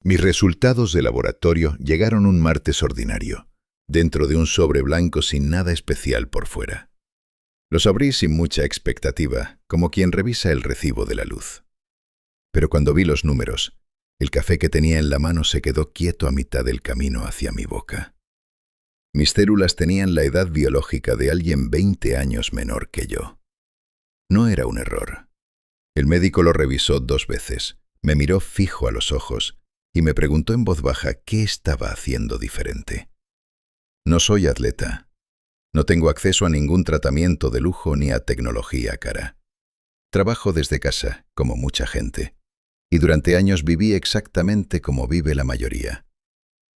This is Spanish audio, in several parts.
Mis resultados de laboratorio llegaron un martes ordinario, dentro de un sobre blanco sin nada especial por fuera. Los abrí sin mucha expectativa, como quien revisa el recibo de la luz. Pero cuando vi los números, el café que tenía en la mano se quedó quieto a mitad del camino hacia mi boca. Mis células tenían la edad biológica de alguien 20 años menor que yo. No era un error. El médico lo revisó 2 veces, me miró fijo a los ojos y me preguntó en voz baja qué estaba haciendo diferente. No soy atleta. No tengo acceso a ningún tratamiento de lujo ni a tecnología cara. Trabajo desde casa, como mucha gente, y durante años viví exactamente como vive la mayoría.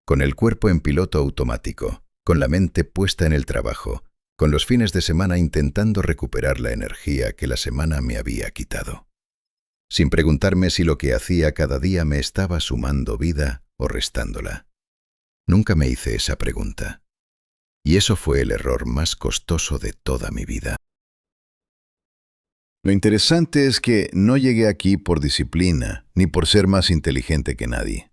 Con el cuerpo en piloto automático, con la mente puesta en el trabajo, con los fines de semana intentando recuperar la energía que la semana me había quitado. Sin preguntarme si lo que hacía cada día me estaba sumando vida o restándola. Nunca me hice esa pregunta. Y eso fue el error más costoso de toda mi vida. Lo interesante es que no llegué aquí por disciplina, ni por ser más inteligente que nadie.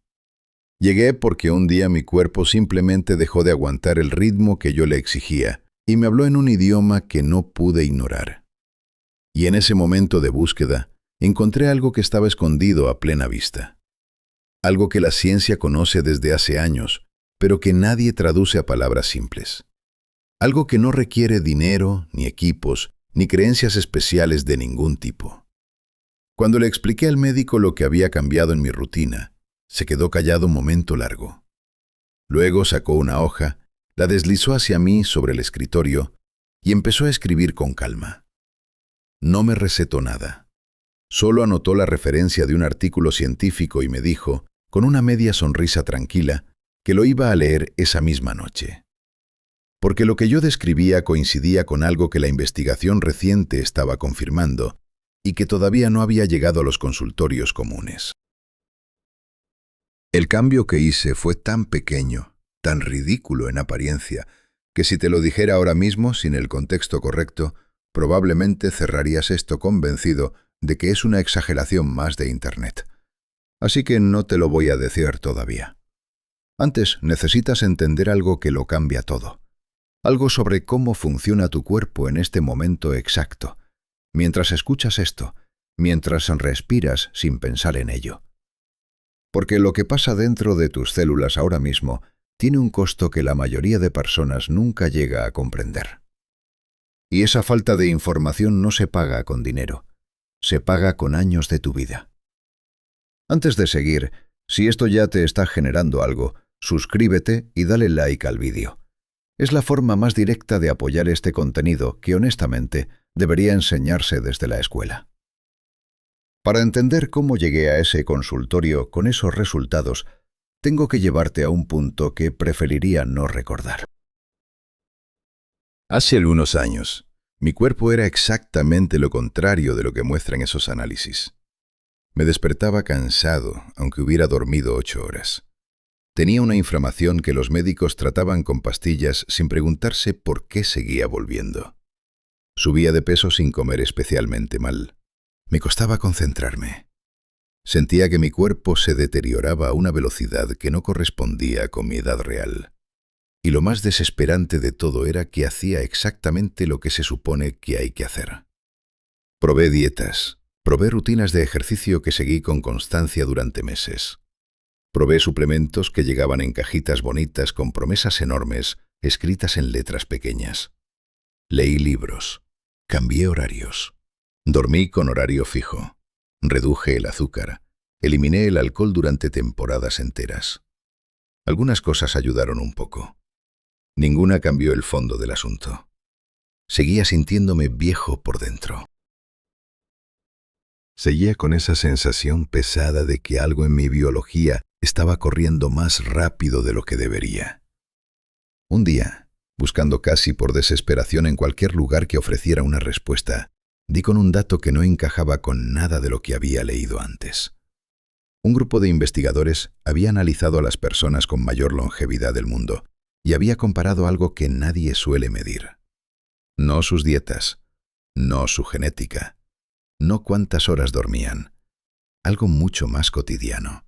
Llegué porque un día mi cuerpo simplemente dejó de aguantar el ritmo que yo le exigía y me habló en un idioma que no pude ignorar. Y en ese momento de búsqueda, encontré algo que estaba escondido a plena vista. Algo que la ciencia conoce desde hace años, pero que nadie traduce a palabras simples. Algo que no requiere dinero, ni equipos, ni creencias especiales de ningún tipo. Cuando le expliqué al médico lo que había cambiado en mi rutina, se quedó callado un momento largo. Luego sacó una hoja, la deslizó hacia mí sobre el escritorio y empezó a escribir con calma. No me recetó nada. Solo anotó la referencia de un artículo científico y me dijo, con una media sonrisa tranquila, que lo iba a leer esa misma noche. Porque lo que yo describía coincidía con algo que la investigación reciente estaba confirmando y que todavía no había llegado a los consultorios comunes. El cambio que hice fue tan pequeño, tan ridículo en apariencia, que si te lo dijera ahora mismo sin el contexto correcto, probablemente cerrarías esto convencido de que es una exageración más de Internet. Así que no te lo voy a decir todavía. Antes necesitas entender algo que lo cambia todo. Algo sobre cómo funciona tu cuerpo en este momento exacto, mientras escuchas esto, mientras respiras sin pensar en ello. Porque lo que pasa dentro de tus células ahora mismo tiene un costo que la mayoría de personas nunca llega a comprender. Y esa falta de información no se paga con dinero, se paga con años de tu vida. Antes de seguir, si esto ya te está generando algo, suscríbete y dale like al vídeo. Es la forma más directa de apoyar este contenido que, honestamente, debería enseñarse desde la escuela. Para entender cómo llegué a ese consultorio con esos resultados, tengo que llevarte a un punto que preferiría no recordar. Hace algunos años, mi cuerpo era exactamente lo contrario de lo que muestran esos análisis. Me despertaba cansado, aunque hubiera dormido 8 horas. Tenía una inflamación que los médicos trataban con pastillas sin preguntarse por qué seguía volviendo. Subía de peso sin comer especialmente mal. Me costaba concentrarme. Sentía que mi cuerpo se deterioraba a una velocidad que no correspondía con mi edad real. Y lo más desesperante de todo era que hacía exactamente lo que se supone que hay que hacer. Probé dietas, probé rutinas de ejercicio que seguí con constancia durante meses. Probé suplementos que llegaban en cajitas bonitas con promesas enormes escritas en letras pequeñas. Leí libros, cambié horarios, dormí con horario fijo, reduje el azúcar, eliminé el alcohol durante temporadas enteras. Algunas cosas ayudaron un poco. Ninguna cambió el fondo del asunto. Seguía sintiéndome viejo por dentro. Seguía con esa sensación pesada de que algo en mi biología estaba corriendo más rápido de lo que debería. Un día, buscando casi por desesperación en cualquier lugar que ofreciera una respuesta, di con un dato que no encajaba con nada de lo que había leído antes. Un grupo de investigadores había analizado a las personas con mayor longevidad del mundo y había comparado algo que nadie suele medir. No sus dietas, no su genética, no cuántas horas dormían, algo mucho más cotidiano.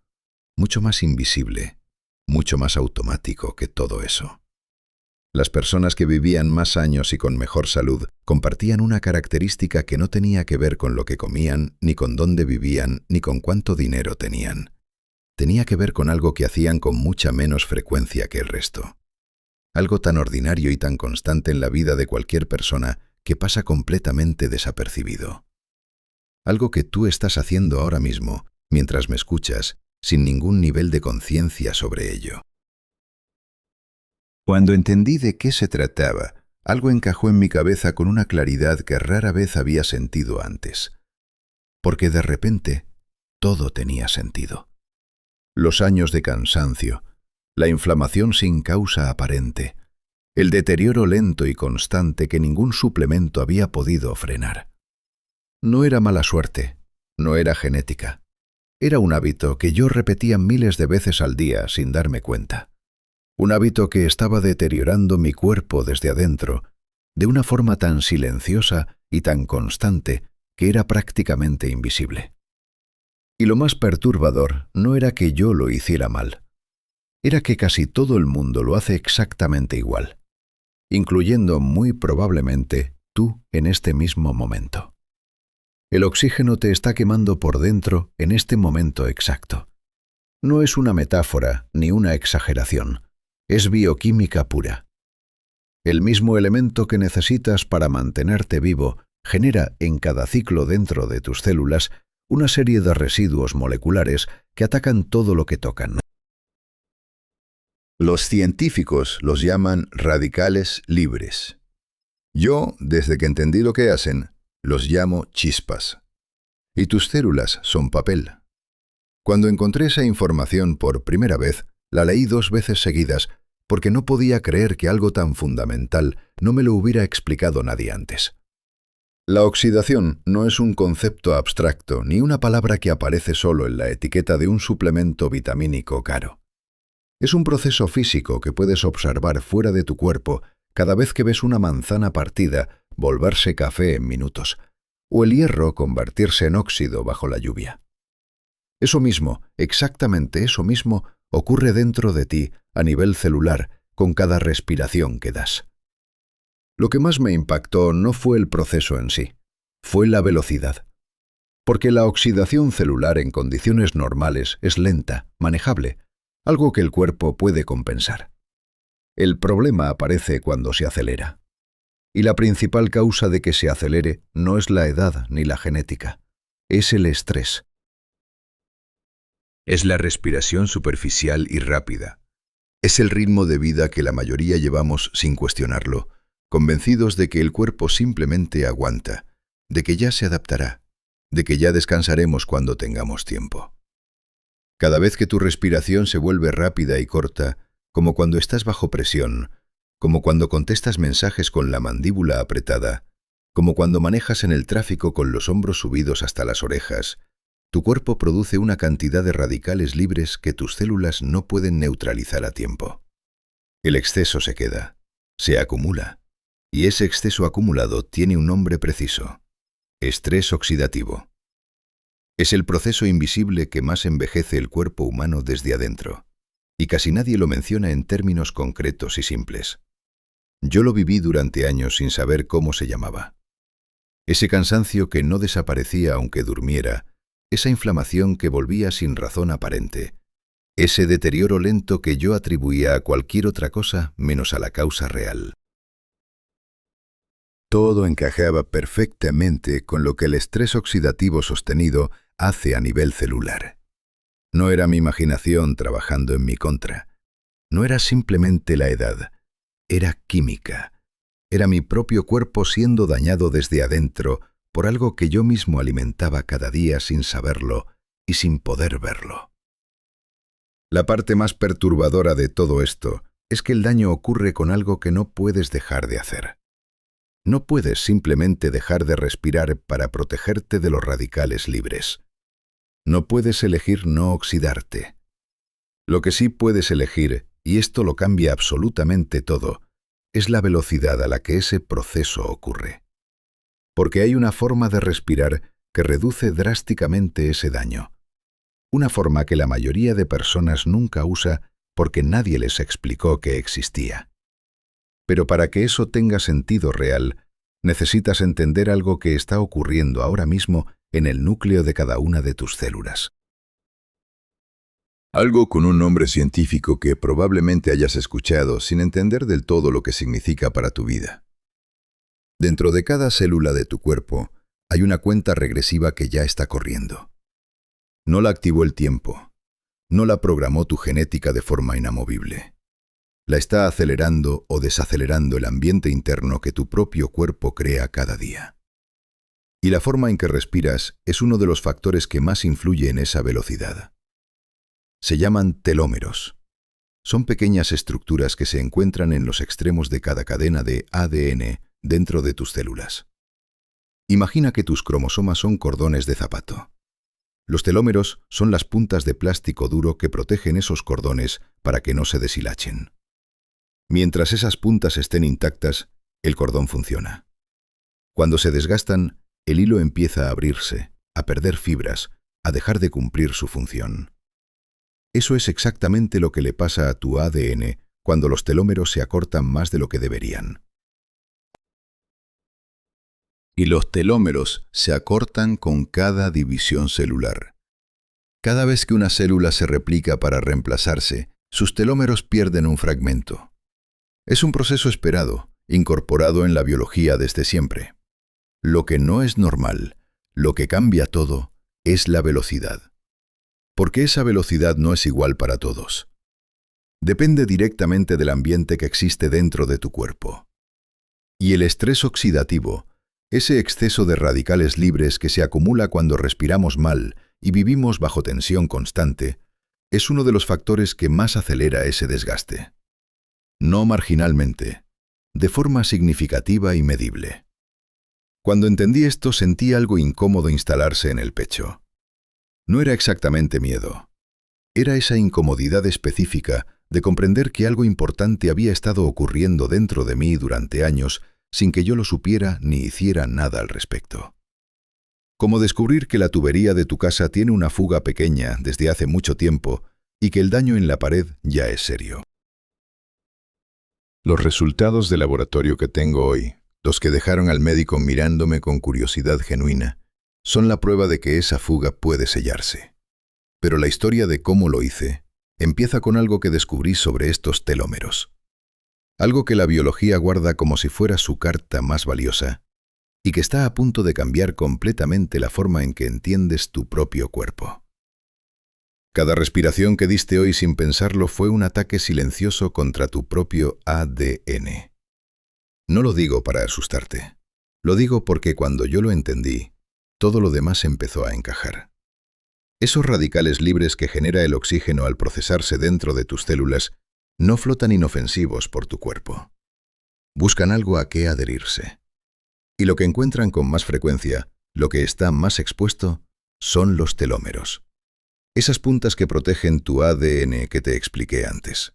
mucho más invisible, mucho más automático que todo eso. Las personas que vivían más años y con mejor salud compartían una característica que no tenía que ver con lo que comían, ni con dónde vivían, ni con cuánto dinero tenían. Tenía que ver con algo que hacían con mucha menos frecuencia que el resto. Algo tan ordinario y tan constante en la vida de cualquier persona que pasa completamente desapercibido. Algo que tú estás haciendo ahora mismo, mientras me escuchas, sin ningún nivel de conciencia sobre ello. Cuando entendí de qué se trataba, algo encajó en mi cabeza con una claridad que rara vez había sentido antes. Porque de repente, todo tenía sentido. Los años de cansancio, la inflamación sin causa aparente, el deterioro lento y constante que ningún suplemento había podido frenar. No era mala suerte, no era genética. Era un hábito que yo repetía miles de veces al día sin darme cuenta. Un hábito que estaba deteriorando mi cuerpo desde adentro, de una forma tan silenciosa y tan constante que era prácticamente invisible. Y lo más perturbador no era que yo lo hiciera mal. Era que casi todo el mundo lo hace exactamente igual, incluyendo muy probablemente tú en este mismo momento. El oxígeno te está quemando por dentro en este momento exacto. No es una metáfora ni una exageración. Es bioquímica pura. El mismo elemento que necesitas para mantenerte vivo genera en cada ciclo dentro de tus células una serie de residuos moleculares que atacan todo lo que tocan. Los científicos los llaman radicales libres. Yo, desde que entendí lo que hacen, los llamo chispas. Y tus células son papel. Cuando encontré esa información por primera vez, la leí 2 veces seguidas porque no podía creer que algo tan fundamental no me lo hubiera explicado nadie antes. La oxidación no es un concepto abstracto ni una palabra que aparece solo en la etiqueta de un suplemento vitamínico caro. Es un proceso físico que puedes observar fuera de tu cuerpo cada vez que ves una manzana partida volverse café en minutos, o el hierro convertirse en óxido bajo la lluvia. Eso mismo, exactamente eso mismo, ocurre dentro de ti a nivel celular con cada respiración que das. Lo que más me impactó no fue el proceso en sí, fue la velocidad. Porque la oxidación celular en condiciones normales es lenta, manejable, algo que el cuerpo puede compensar. El problema aparece cuando se acelera. Y la principal causa de que se acelere no es la edad ni la genética, es el estrés. Es la respiración superficial y rápida. Es el ritmo de vida que la mayoría llevamos sin cuestionarlo, convencidos de que el cuerpo simplemente aguanta, de que ya se adaptará, de que ya descansaremos cuando tengamos tiempo. Cada vez que tu respiración se vuelve rápida y corta, como cuando estás bajo presión, como cuando contestas mensajes con la mandíbula apretada, como cuando manejas en el tráfico con los hombros subidos hasta las orejas, tu cuerpo produce una cantidad de radicales libres que tus células no pueden neutralizar a tiempo. El exceso se queda, se acumula, y ese exceso acumulado tiene un nombre preciso: estrés oxidativo. Es el proceso invisible que más envejece el cuerpo humano desde adentro, y casi nadie lo menciona en términos concretos y simples. Yo lo viví durante años sin saber cómo se llamaba. Ese cansancio que no desaparecía aunque durmiera, esa inflamación que volvía sin razón aparente, ese deterioro lento que yo atribuía a cualquier otra cosa menos a la causa real. Todo encajaba perfectamente con lo que el estrés oxidativo sostenido hace a nivel celular. No era mi imaginación trabajando en mi contra. No era simplemente la edad. Era química. Era mi propio cuerpo siendo dañado desde adentro por algo que yo mismo alimentaba cada día sin saberlo y sin poder verlo. La parte más perturbadora de todo esto es que el daño ocurre con algo que no puedes dejar de hacer. No puedes simplemente dejar de respirar para protegerte de los radicales libres. No puedes elegir no oxidarte. Lo que sí puedes elegir, y esto lo cambia absolutamente todo, es la velocidad a la que ese proceso ocurre. Porque hay una forma de respirar que reduce drásticamente ese daño. una forma que la mayoría de personas nunca usa porque nadie les explicó que existía. Pero para que eso tenga sentido real, necesitas entender algo que está ocurriendo ahora mismo en el núcleo de cada una de tus células. Algo con un nombre científico que probablemente hayas escuchado sin entender del todo lo que significa para tu vida. Dentro de cada célula de tu cuerpo hay una cuenta regresiva que ya está corriendo. No la activó el tiempo, no la programó tu genética de forma inamovible. La está acelerando o desacelerando el ambiente interno que tu propio cuerpo crea cada día. Y la forma en que respiras es uno de los factores que más influye en esa velocidad. Se llaman telómeros. Son pequeñas estructuras que se encuentran en los extremos de cada cadena de ADN dentro de tus células. Imagina que tus cromosomas son cordones de zapato. Los telómeros son las puntas de plástico duro que protegen esos cordones para que no se deshilachen. Mientras esas puntas estén intactas, el cordón funciona. Cuando se desgastan, el hilo empieza a abrirse, a perder fibras, a dejar de cumplir su función. Eso es exactamente lo que le pasa a tu ADN cuando los telómeros se acortan más de lo que deberían. Y los telómeros se acortan con cada división celular. Cada vez que una célula se replica para reemplazarse, sus telómeros pierden un fragmento. Es un proceso esperado, incorporado en la biología desde siempre. Lo que no es normal, lo que cambia todo, es la velocidad. Porque esa velocidad no es igual para todos. Depende directamente del ambiente que existe dentro de tu cuerpo. Y el estrés oxidativo, ese exceso de radicales libres que se acumula cuando respiramos mal y vivimos bajo tensión constante, es uno de los factores que más acelera ese desgaste. No marginalmente, de forma significativa y medible. Cuando entendí esto, sentí algo incómodo instalarse en el pecho. No era exactamente miedo. Era esa incomodidad específica de comprender que algo importante había estado ocurriendo dentro de mí durante años sin que yo lo supiera ni hiciera nada al respecto. Como descubrir que la tubería de tu casa tiene una fuga pequeña desde hace mucho tiempo y que el daño en la pared ya es serio. Los resultados de laboratorio que tengo hoy, los que dejaron al médico mirándome con curiosidad genuina, son la prueba de que esa fuga puede sellarse. Pero la historia de cómo lo hice empieza con algo que descubrí sobre estos telómeros. Algo que la biología guarda como si fuera su carta más valiosa y que está a punto de cambiar completamente la forma en que entiendes tu propio cuerpo. Cada respiración que diste hoy sin pensarlo fue un ataque silencioso contra tu propio ADN. No lo digo para asustarte. Lo digo porque cuando yo lo entendí, todo lo demás empezó a encajar. Esos radicales libres que genera el oxígeno al procesarse dentro de tus células no flotan inofensivos por tu cuerpo. Buscan algo a qué adherirse. Y lo que encuentran con más frecuencia, lo que está más expuesto, son los telómeros. Esas puntas que protegen tu ADN que te expliqué antes.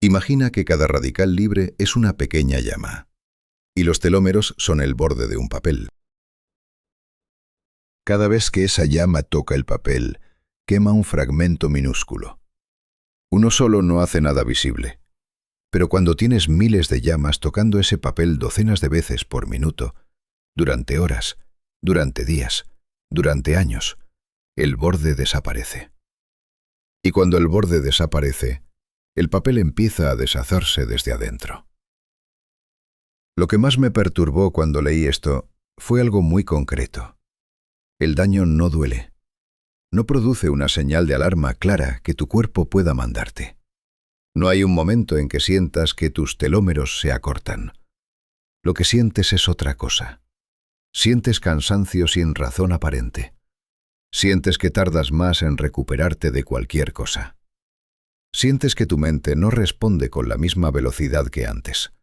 Imagina que cada radical libre es una pequeña llama. Y los telómeros son el borde de un papel. Cada vez que esa llama toca el papel, quema un fragmento minúsculo. Uno solo no hace nada visible. Pero cuando tienes miles de llamas tocando ese papel docenas de veces por minuto, durante horas, durante días, durante años, el borde desaparece. Y cuando el borde desaparece, el papel empieza a deshacerse desde adentro. Lo que más me perturbó cuando leí esto fue algo muy concreto. El daño no duele. No produce una señal de alarma clara que tu cuerpo pueda mandarte. No hay un momento en que sientas que tus telómeros se acortan. Lo que sientes es otra cosa. Sientes cansancio sin razón aparente. Sientes que tardas más en recuperarte de cualquier cosa. Sientes que tu mente no responde con la misma velocidad que antes.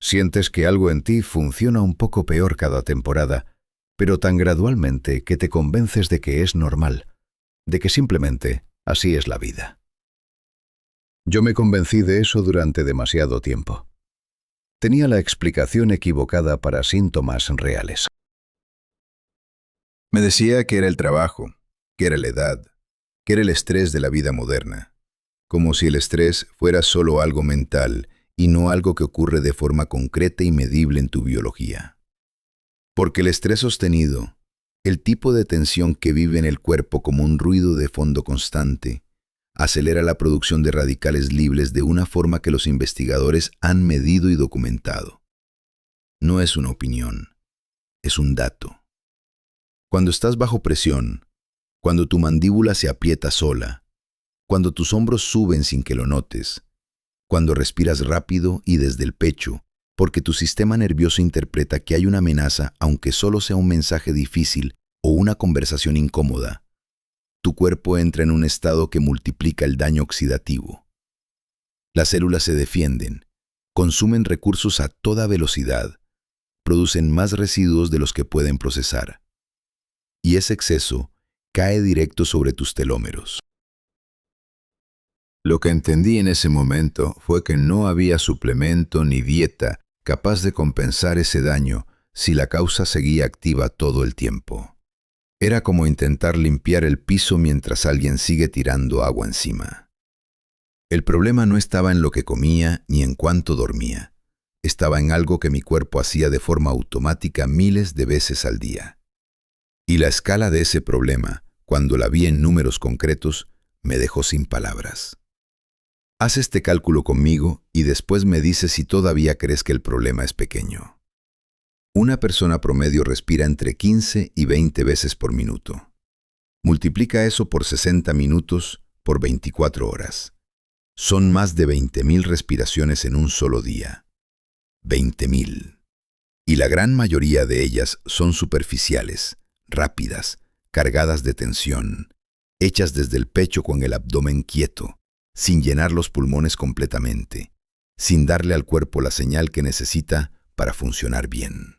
Sientes que algo en ti funciona un poco peor cada temporada, pero tan gradualmente que te convences de que es normal, de que simplemente así es la vida. Yo me convencí de eso durante demasiado tiempo. Tenía la explicación equivocada para síntomas reales. Me decía que era el trabajo, que era la edad, que era el estrés de la vida moderna, como si el estrés fuera solo algo mental y no algo que ocurre de forma concreta y medible en tu biología. Porque el estrés sostenido, el tipo de tensión que vive en el cuerpo como un ruido de fondo constante, acelera la producción de radicales libres de una forma que los investigadores han medido y documentado. No es una opinión, es un dato. Cuando estás bajo presión, cuando tu mandíbula se aprieta sola, cuando tus hombros suben sin que lo notes, cuando respiras rápido y desde el pecho, porque tu sistema nervioso interpreta que hay una amenaza aunque solo sea un mensaje difícil o una conversación incómoda, tu cuerpo entra en un estado que multiplica el daño oxidativo. Las células se defienden, consumen recursos a toda velocidad, producen más residuos de los que pueden procesar. Y ese exceso cae directo sobre tus telómeros. Lo que entendí en ese momento fue que no había suplemento ni dieta capaz de compensar ese daño si la causa seguía activa todo el tiempo. Era como intentar limpiar el piso mientras alguien sigue tirando agua encima. El problema no estaba en lo que comía ni en cuánto dormía. Estaba en algo que mi cuerpo hacía de forma automática miles de veces al día. Y la escala de ese problema, cuando la vi en números concretos, me dejó sin palabras. Haz este cálculo conmigo y después me dices si todavía crees que el problema es pequeño. Una persona promedio respira entre 15 y 20 veces por minuto. Multiplica eso por 60 minutos por 24 horas. Son más de 20.000 respiraciones en un solo día. 20.000. Y la gran mayoría de ellas son superficiales, rápidas, cargadas de tensión, hechas desde el pecho con el abdomen quieto, sin llenar los pulmones completamente, sin darle al cuerpo la señal que necesita para funcionar bien.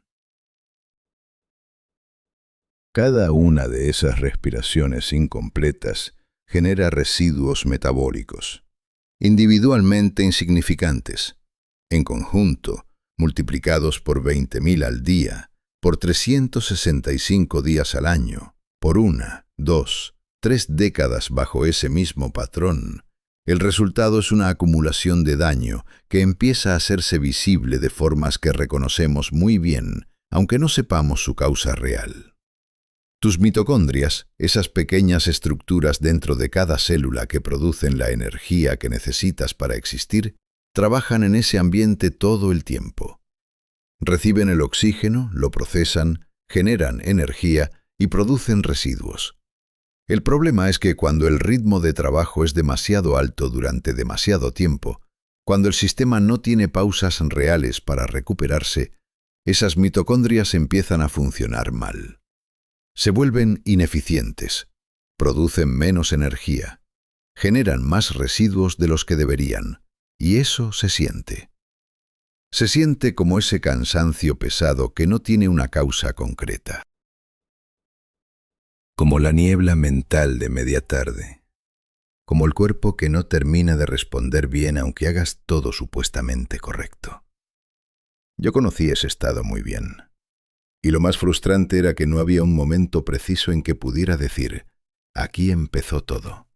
Cada una de esas respiraciones incompletas genera residuos metabólicos, individualmente insignificantes, en conjunto, multiplicados por 20.000 al día, por 365 días al año, por 1, 2, 3 décadas bajo ese mismo patrón. El resultado es una acumulación de daño que empieza a hacerse visible de formas que reconocemos muy bien, aunque no sepamos su causa real. Tus mitocondrias, esas pequeñas estructuras dentro de cada célula que producen la energía que necesitas para existir, trabajan en ese ambiente todo el tiempo. Reciben el oxígeno, lo procesan, generan energía y producen residuos. El problema es que cuando el ritmo de trabajo es demasiado alto durante demasiado tiempo, cuando el sistema no tiene pausas reales para recuperarse, esas mitocondrias empiezan a funcionar mal. Se vuelven ineficientes, producen menos energía, generan más residuos de los que deberían, y eso se siente. Se siente como ese cansancio pesado que no tiene una causa concreta. Como la niebla mental de media tarde, como el cuerpo que no termina de responder bien aunque hagas todo supuestamente correcto. Yo conocí ese estado muy bien, y lo más frustrante era que no había un momento preciso en que pudiera decir, aquí empezó todo.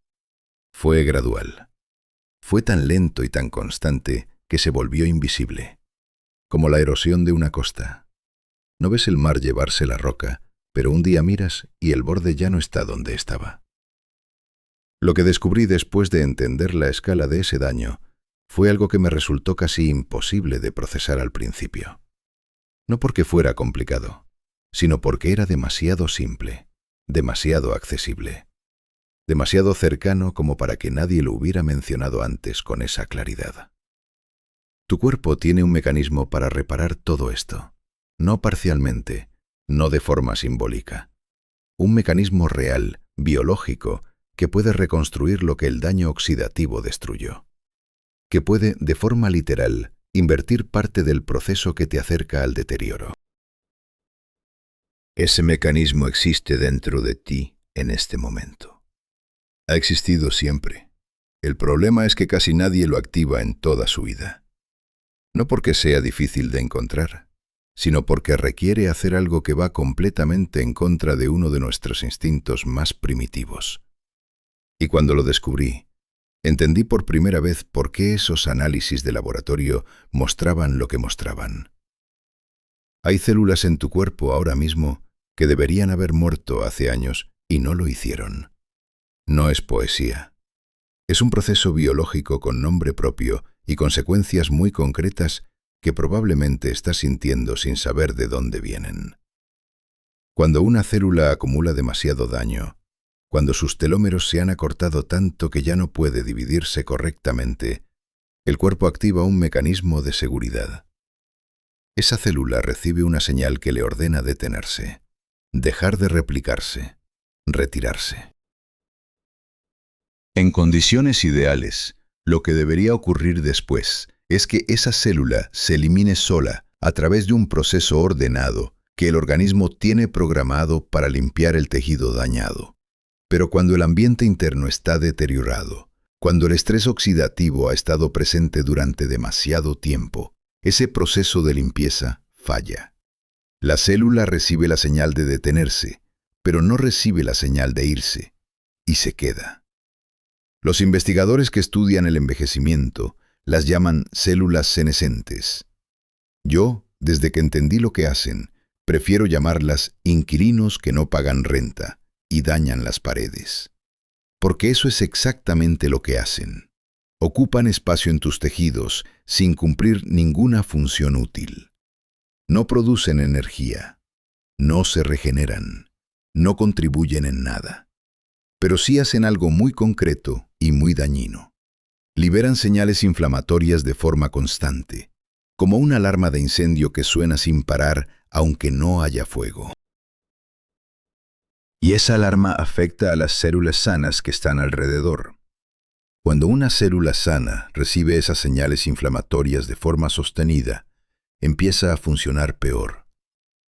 Fue gradual. Fue tan lento y tan constante que se volvió invisible, como la erosión de una costa. No ves el mar llevarse la roca, pero un día miras y el borde ya no está donde estaba. Lo que descubrí después de entender la escala de ese daño fue algo que me resultó casi imposible de procesar al principio. No porque fuera complicado, sino porque era demasiado simple, demasiado accesible, demasiado cercano como para que nadie lo hubiera mencionado antes con esa claridad. Tu cuerpo tiene un mecanismo para reparar todo esto, no parcialmente, no de forma simbólica. Un mecanismo real, biológico, que puede reconstruir lo que el daño oxidativo destruyó. Que puede, de forma literal, invertir parte del proceso que te acerca al deterioro. Ese mecanismo existe dentro de ti en este momento. Ha existido siempre. El problema es que casi nadie lo activa en toda su vida. No porque sea difícil de encontrar, sino porque requiere hacer algo que va completamente en contra de uno de nuestros instintos más primitivos. Y cuando lo descubrí, entendí por primera vez por qué esos análisis de laboratorio mostraban lo que mostraban. Hay células en tu cuerpo ahora mismo que deberían haber muerto hace años y no lo hicieron. No es poesía. Es un proceso biológico con nombre propio y consecuencias muy concretas que probablemente estás sintiendo sin saber de dónde vienen. Cuando una célula acumula demasiado daño, cuando sus telómeros se han acortado tanto que ya no puede dividirse correctamente, el cuerpo activa un mecanismo de seguridad. Esa célula recibe una señal que le ordena detenerse, dejar de replicarse, retirarse. En condiciones ideales, lo que debería ocurrir después es que esa célula se elimine sola a través de un proceso ordenado que el organismo tiene programado para limpiar el tejido dañado. Pero cuando el ambiente interno está deteriorado, cuando el estrés oxidativo ha estado presente durante demasiado tiempo, ese proceso de limpieza falla. La célula recibe la señal de detenerse, pero no recibe la señal de irse, y se queda. Los investigadores que estudian el envejecimiento las llaman células senescentes. Yo, desde que entendí lo que hacen, prefiero llamarlas inquilinos que no pagan renta y dañan las paredes. Porque eso es exactamente lo que hacen. Ocupan espacio en tus tejidos sin cumplir ninguna función útil. No producen energía, no se regeneran, no contribuyen en nada. Pero sí hacen algo muy concreto y muy dañino. Liberan señales inflamatorias de forma constante, como una alarma de incendio que suena sin parar aunque no haya fuego. Y esa alarma afecta a las células sanas que están alrededor. Cuando una célula sana recibe esas señales inflamatorias de forma sostenida, empieza a funcionar peor.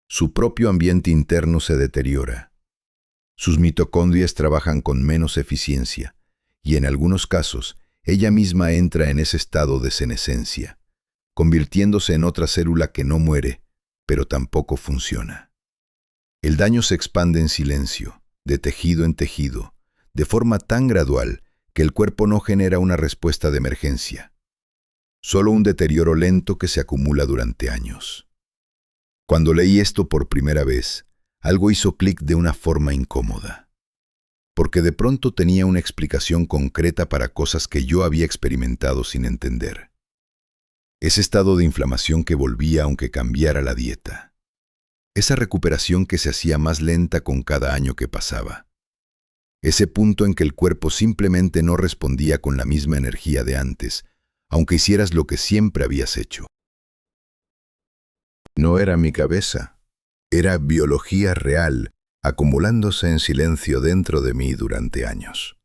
Su propio ambiente interno se deteriora. Sus mitocondrias trabajan con menos eficiencia y en algunos casos ella misma entra en ese estado de senescencia, convirtiéndose en otra célula que no muere, pero tampoco funciona. El daño se expande en silencio, de tejido en tejido, de forma tan gradual que el cuerpo no genera una respuesta de emergencia. Solo un deterioro lento que se acumula durante años. Cuando leí esto por primera vez, algo hizo clic de una forma incómoda, porque de pronto tenía una explicación concreta para cosas que yo había experimentado sin entender. Ese estado de inflamación que volvía aunque cambiara la dieta. Esa recuperación que se hacía más lenta con cada año que pasaba. Ese punto en que el cuerpo simplemente no respondía con la misma energía de antes, aunque hicieras lo que siempre habías hecho. No era mi cabeza. Era biología real, acumulándose en silencio dentro de mí durante años.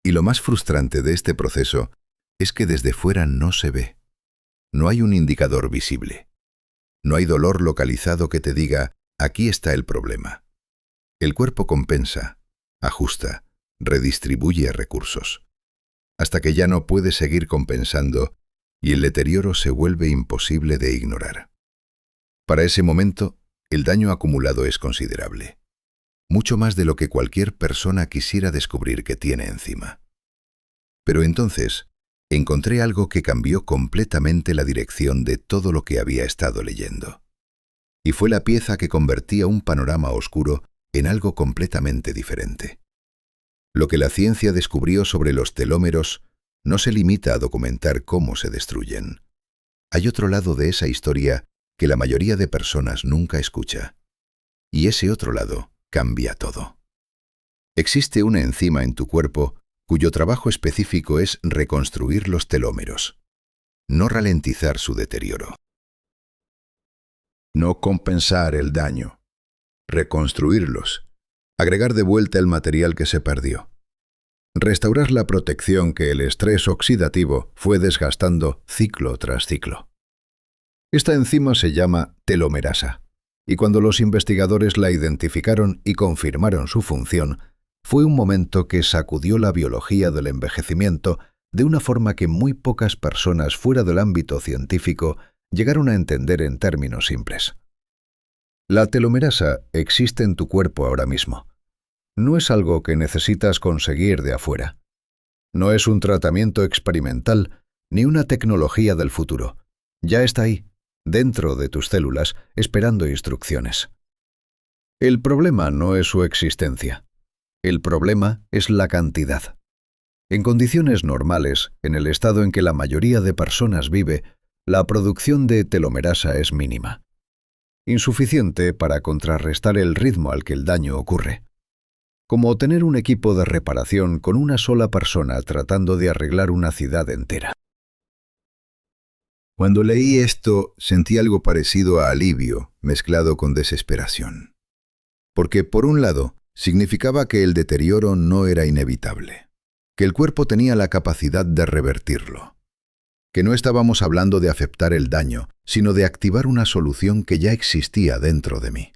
Y lo más frustrante de este proceso es que desde fuera no se ve. No hay un indicador visible. No hay dolor localizado que te diga, aquí está el problema. El cuerpo compensa, ajusta, redistribuye recursos, hasta que ya no puede seguir compensando y el deterioro se vuelve imposible de ignorar. Para ese momento, el daño acumulado es considerable, mucho más de lo que cualquier persona quisiera descubrir que tiene encima. Pero entonces, encontré algo que cambió completamente la dirección de todo lo que había estado leyendo. Y fue la pieza que convertía un panorama oscuro en algo completamente diferente. Lo que la ciencia descubrió sobre los telómeros no se limita a documentar cómo se destruyen. Hay otro lado de esa historia que la mayoría de personas nunca escucha. Y ese otro lado cambia todo. Existe una enzima en tu cuerpo cuyo trabajo específico es reconstruir los telómeros, no ralentizar su deterioro. No compensar el daño, reconstruirlos, agregar de vuelta el material que se perdió. Restaurar la protección que el estrés oxidativo fue desgastando ciclo tras ciclo. Esta enzima se llama telomerasa, y cuando los investigadores la identificaron y confirmaron su función, fue un momento que sacudió la biología del envejecimiento de una forma que muy pocas personas fuera del ámbito científico llegaron a entender en términos simples. La telomerasa existe en tu cuerpo ahora mismo. no es algo que necesitas conseguir de afuera. No es un tratamiento experimental ni una tecnología del futuro. Ya está ahí, dentro de tus células, esperando instrucciones. El problema no es su existencia. El problema es la cantidad. En condiciones normales, en el estado en que la mayoría de personas vive, la producción de telomerasa es mínima. Insuficiente para contrarrestar el ritmo al que el daño ocurre. Como tener un equipo de reparación con una sola persona tratando de arreglar una ciudad entera. Cuando leí esto, sentí algo parecido a alivio, mezclado con desesperación. Porque, por un lado, significaba que el deterioro no era inevitable, que el cuerpo tenía la capacidad de revertirlo, que no estábamos hablando de aceptar el daño, sino de activar una solución que ya existía dentro de mí.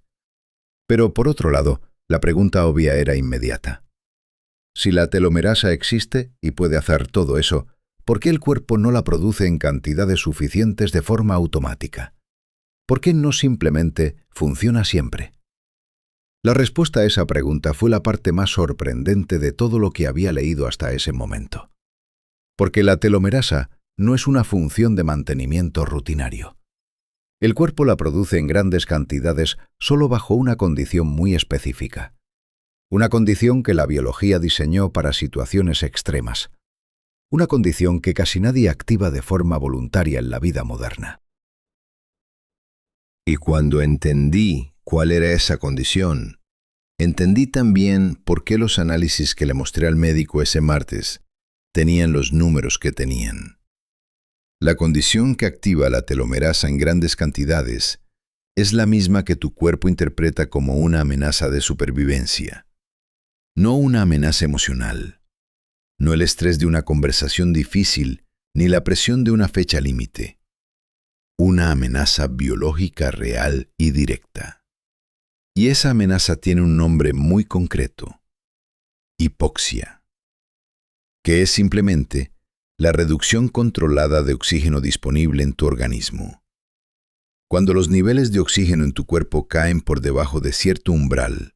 Pero, por otro lado, la pregunta obvia era inmediata. Si la telomerasa existe y puede hacer todo eso, ¿por qué el cuerpo no la produce en cantidades suficientes de forma automática? ¿Por qué no simplemente funciona siempre? La respuesta a esa pregunta fue la parte más sorprendente de todo lo que había leído hasta ese momento. Porque la telomerasa no es una función de mantenimiento rutinario. El cuerpo la produce en grandes cantidades solo bajo una condición muy específica. Una condición que la biología diseñó para situaciones extremas. Una condición que casi nadie activa de forma voluntaria en la vida moderna. Y cuando entendí cuál era esa condición, entendí también por qué los análisis que le mostré al médico ese martes tenían los números que tenían. La condición que activa la telomerasa en grandes cantidades es la misma que tu cuerpo interpreta como una amenaza de supervivencia. No una amenaza emocional. No el estrés de una conversación difícil, ni la presión de una fecha límite. Una amenaza biológica real y directa. Y esa amenaza tiene un nombre muy concreto: hipoxia, que es simplemente la reducción controlada de oxígeno disponible en tu organismo. Cuando los niveles de oxígeno en tu cuerpo caen por debajo de cierto umbral,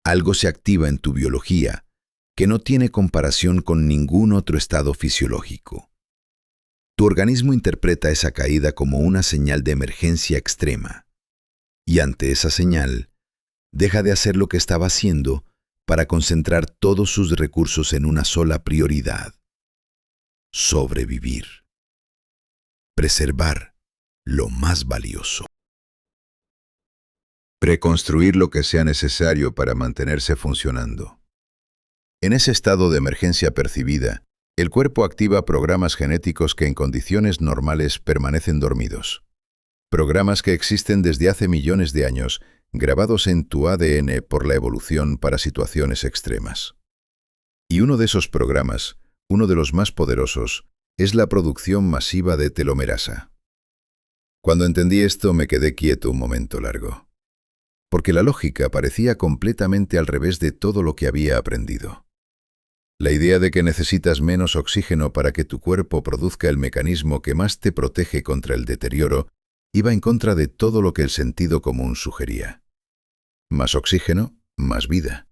algo se activa en tu biología que no tiene comparación con ningún otro estado fisiológico. Tu organismo interpreta esa caída como una señal de emergencia extrema, y ante esa señal, deja de hacer lo que estaba haciendo para concentrar todos sus recursos en una sola prioridad: sobrevivir. Preservar lo más valioso. Preconstruir lo que sea necesario para mantenerse funcionando. En ese estado de emergencia percibida, el cuerpo activa programas genéticos que en condiciones normales permanecen dormidos. Programas que existen desde hace millones de años, grabados en tu ADN por la evolución para situaciones extremas. Y uno de esos programas, uno de los más poderosos, es la producción masiva de telomerasa. Cuando entendí esto me quedé quieto un momento largo, porque la lógica parecía completamente al revés de todo lo que había aprendido. La idea de que necesitas menos oxígeno para que tu cuerpo produzca el mecanismo que más te protege contra el deterioro iba en contra de todo lo que el sentido común sugería. Más oxígeno, más vida.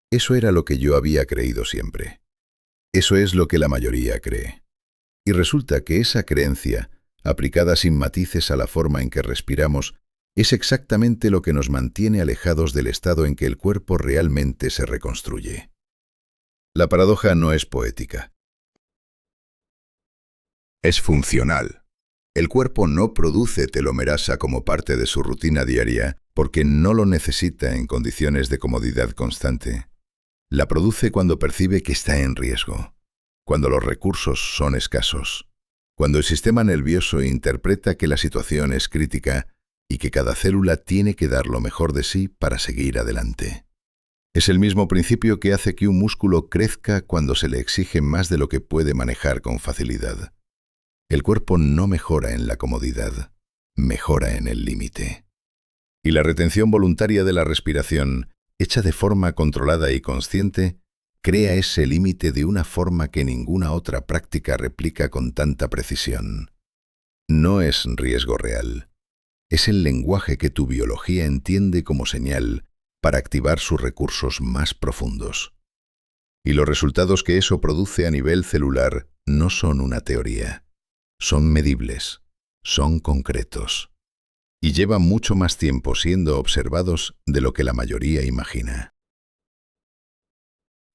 Eso era lo que yo había creído siempre. Eso es lo que la mayoría cree. Y resulta que esa creencia, aplicada sin matices a la forma en que respiramos, es exactamente lo que nos mantiene alejados del estado en que el cuerpo realmente se reconstruye. La paradoja no es poética. Es funcional. El cuerpo no produce telomerasa como parte de su rutina diaria porque no lo necesita en condiciones de comodidad constante. La produce cuando percibe que está en riesgo, cuando los recursos son escasos, cuando el sistema nervioso interpreta que la situación es crítica y que cada célula tiene que dar lo mejor de sí para seguir adelante. Es el mismo principio que hace que un músculo crezca cuando se le exige más de lo que puede manejar con facilidad. El cuerpo no mejora en la comodidad, mejora en el límite. Y la retención voluntaria de la respiración, hecha de forma controlada y consciente, crea ese límite de una forma que ninguna otra práctica replica con tanta precisión. No es riesgo real. Es el lenguaje que tu biología entiende como señal para activar sus recursos más profundos. Y los resultados que eso produce a nivel celular no son una teoría, son medibles, son concretos, y llevan mucho más tiempo siendo observados de lo que la mayoría imagina.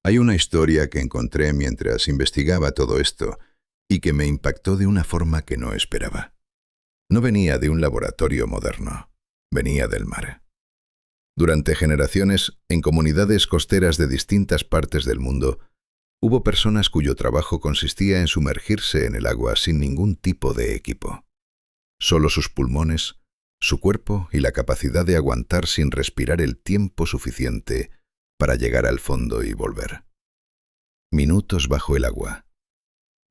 Hay una historia que encontré mientras investigaba todo esto y que me impactó de una forma que no esperaba. No venía de un laboratorio moderno, venía del mar. Durante generaciones, en comunidades costeras de distintas partes del mundo, hubo personas cuyo trabajo consistía en sumergirse en el agua sin ningún tipo de equipo. Solo sus pulmones, su cuerpo y la capacidad de aguantar sin respirar el tiempo suficiente para llegar al fondo y volver. Minutos bajo el agua,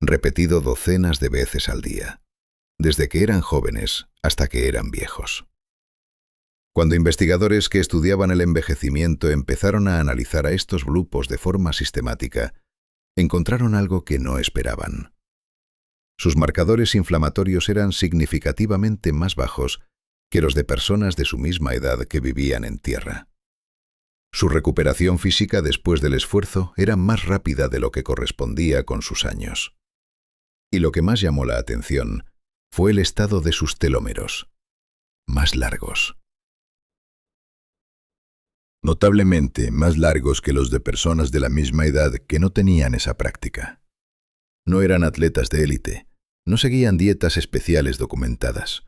repetido docenas de veces al día, desde que eran jóvenes hasta que eran viejos. Cuando investigadores que estudiaban el envejecimiento empezaron a analizar a estos grupos de forma sistemática, encontraron algo que no esperaban. Sus marcadores inflamatorios eran significativamente más bajos que los de personas de su misma edad que vivían en tierra. Su recuperación física después del esfuerzo era más rápida de lo que correspondía con sus años. Y lo que más llamó la atención fue el estado de sus telómeros, más largos. Notablemente más largos que los de personas de la misma edad que no tenían esa práctica. No eran atletas de élite, no seguían dietas especiales documentadas,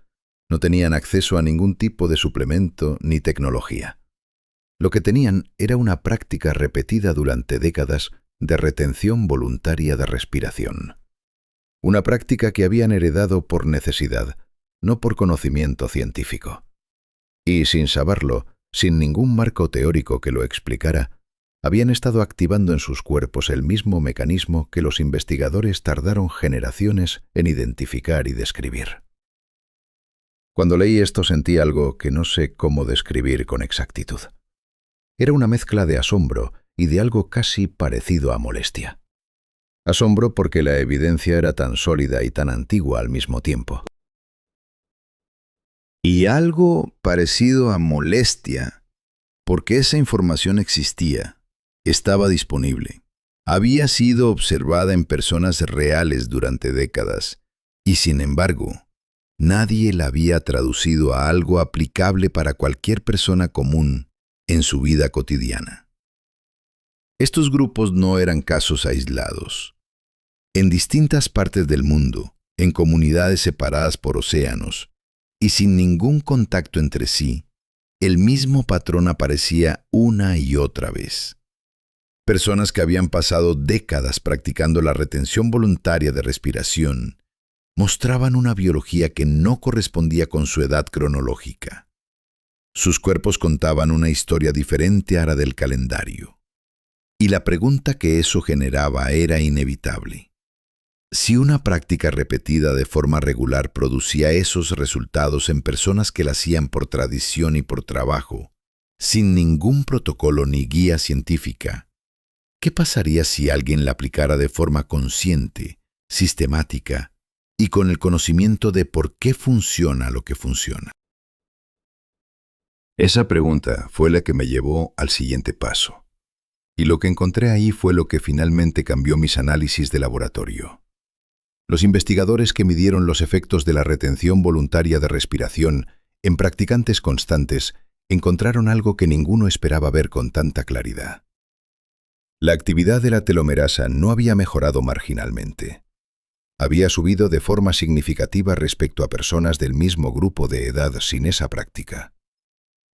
no tenían acceso a ningún tipo de suplemento ni tecnología. Lo que tenían era una práctica repetida durante décadas de retención voluntaria de respiración. Una práctica que habían heredado por necesidad, no por conocimiento científico. Y sin saberlo, sin ningún marco teórico que lo explicara, habían estado activando en sus cuerpos el mismo mecanismo que los investigadores tardaron generaciones en identificar y describir. Cuando leí esto sentí algo que no sé cómo describir con exactitud. Era una mezcla de asombro y de algo casi parecido a molestia. Asombro porque la evidencia era tan sólida y tan antigua al mismo tiempo. Y algo parecido a molestia, porque esa información existía, estaba disponible, había sido observada en personas reales durante décadas, y sin embargo, nadie la había traducido a algo aplicable para cualquier persona común en su vida cotidiana. Estos grupos no eran casos aislados. En distintas partes del mundo, en comunidades separadas por océanos, y sin ningún contacto entre sí, el mismo patrón aparecía una y otra vez. Personas que habían pasado décadas practicando la retención voluntaria de respiración mostraban una biología que no correspondía con su edad cronológica. Sus cuerpos contaban una historia diferente a la del calendario. Y la pregunta que eso generaba era inevitable. Si una práctica repetida de forma regular producía esos resultados en personas que la hacían por tradición y por trabajo, sin ningún protocolo ni guía científica, ¿qué pasaría si alguien la aplicara de forma consciente, sistemática y con el conocimiento de por qué funciona lo que funciona? Esa pregunta fue la que me llevó al siguiente paso. Y lo que encontré ahí fue lo que finalmente cambió mis análisis de laboratorio. Los investigadores que midieron los efectos de la retención voluntaria de respiración en practicantes constantes encontraron algo que ninguno esperaba ver con tanta claridad. La actividad de la telomerasa no había mejorado marginalmente. Había subido de forma significativa respecto a personas del mismo grupo de edad sin esa práctica.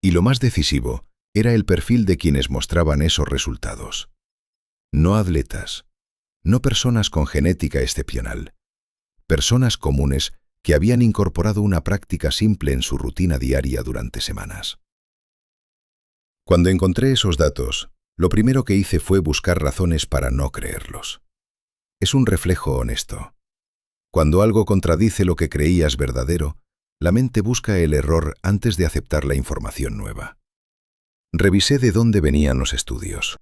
Y lo más decisivo era el perfil de quienes mostraban esos resultados. No atletas, no personas con genética excepcional, personas comunes que habían incorporado una práctica simple en su rutina diaria durante semanas. Cuando encontré esos datos, lo primero que hice fue buscar razones para no creerlos. Es un reflejo honesto. Cuando algo contradice lo que creías verdadero, la mente busca el error antes de aceptar la información nueva. Revisé de dónde venían los estudios.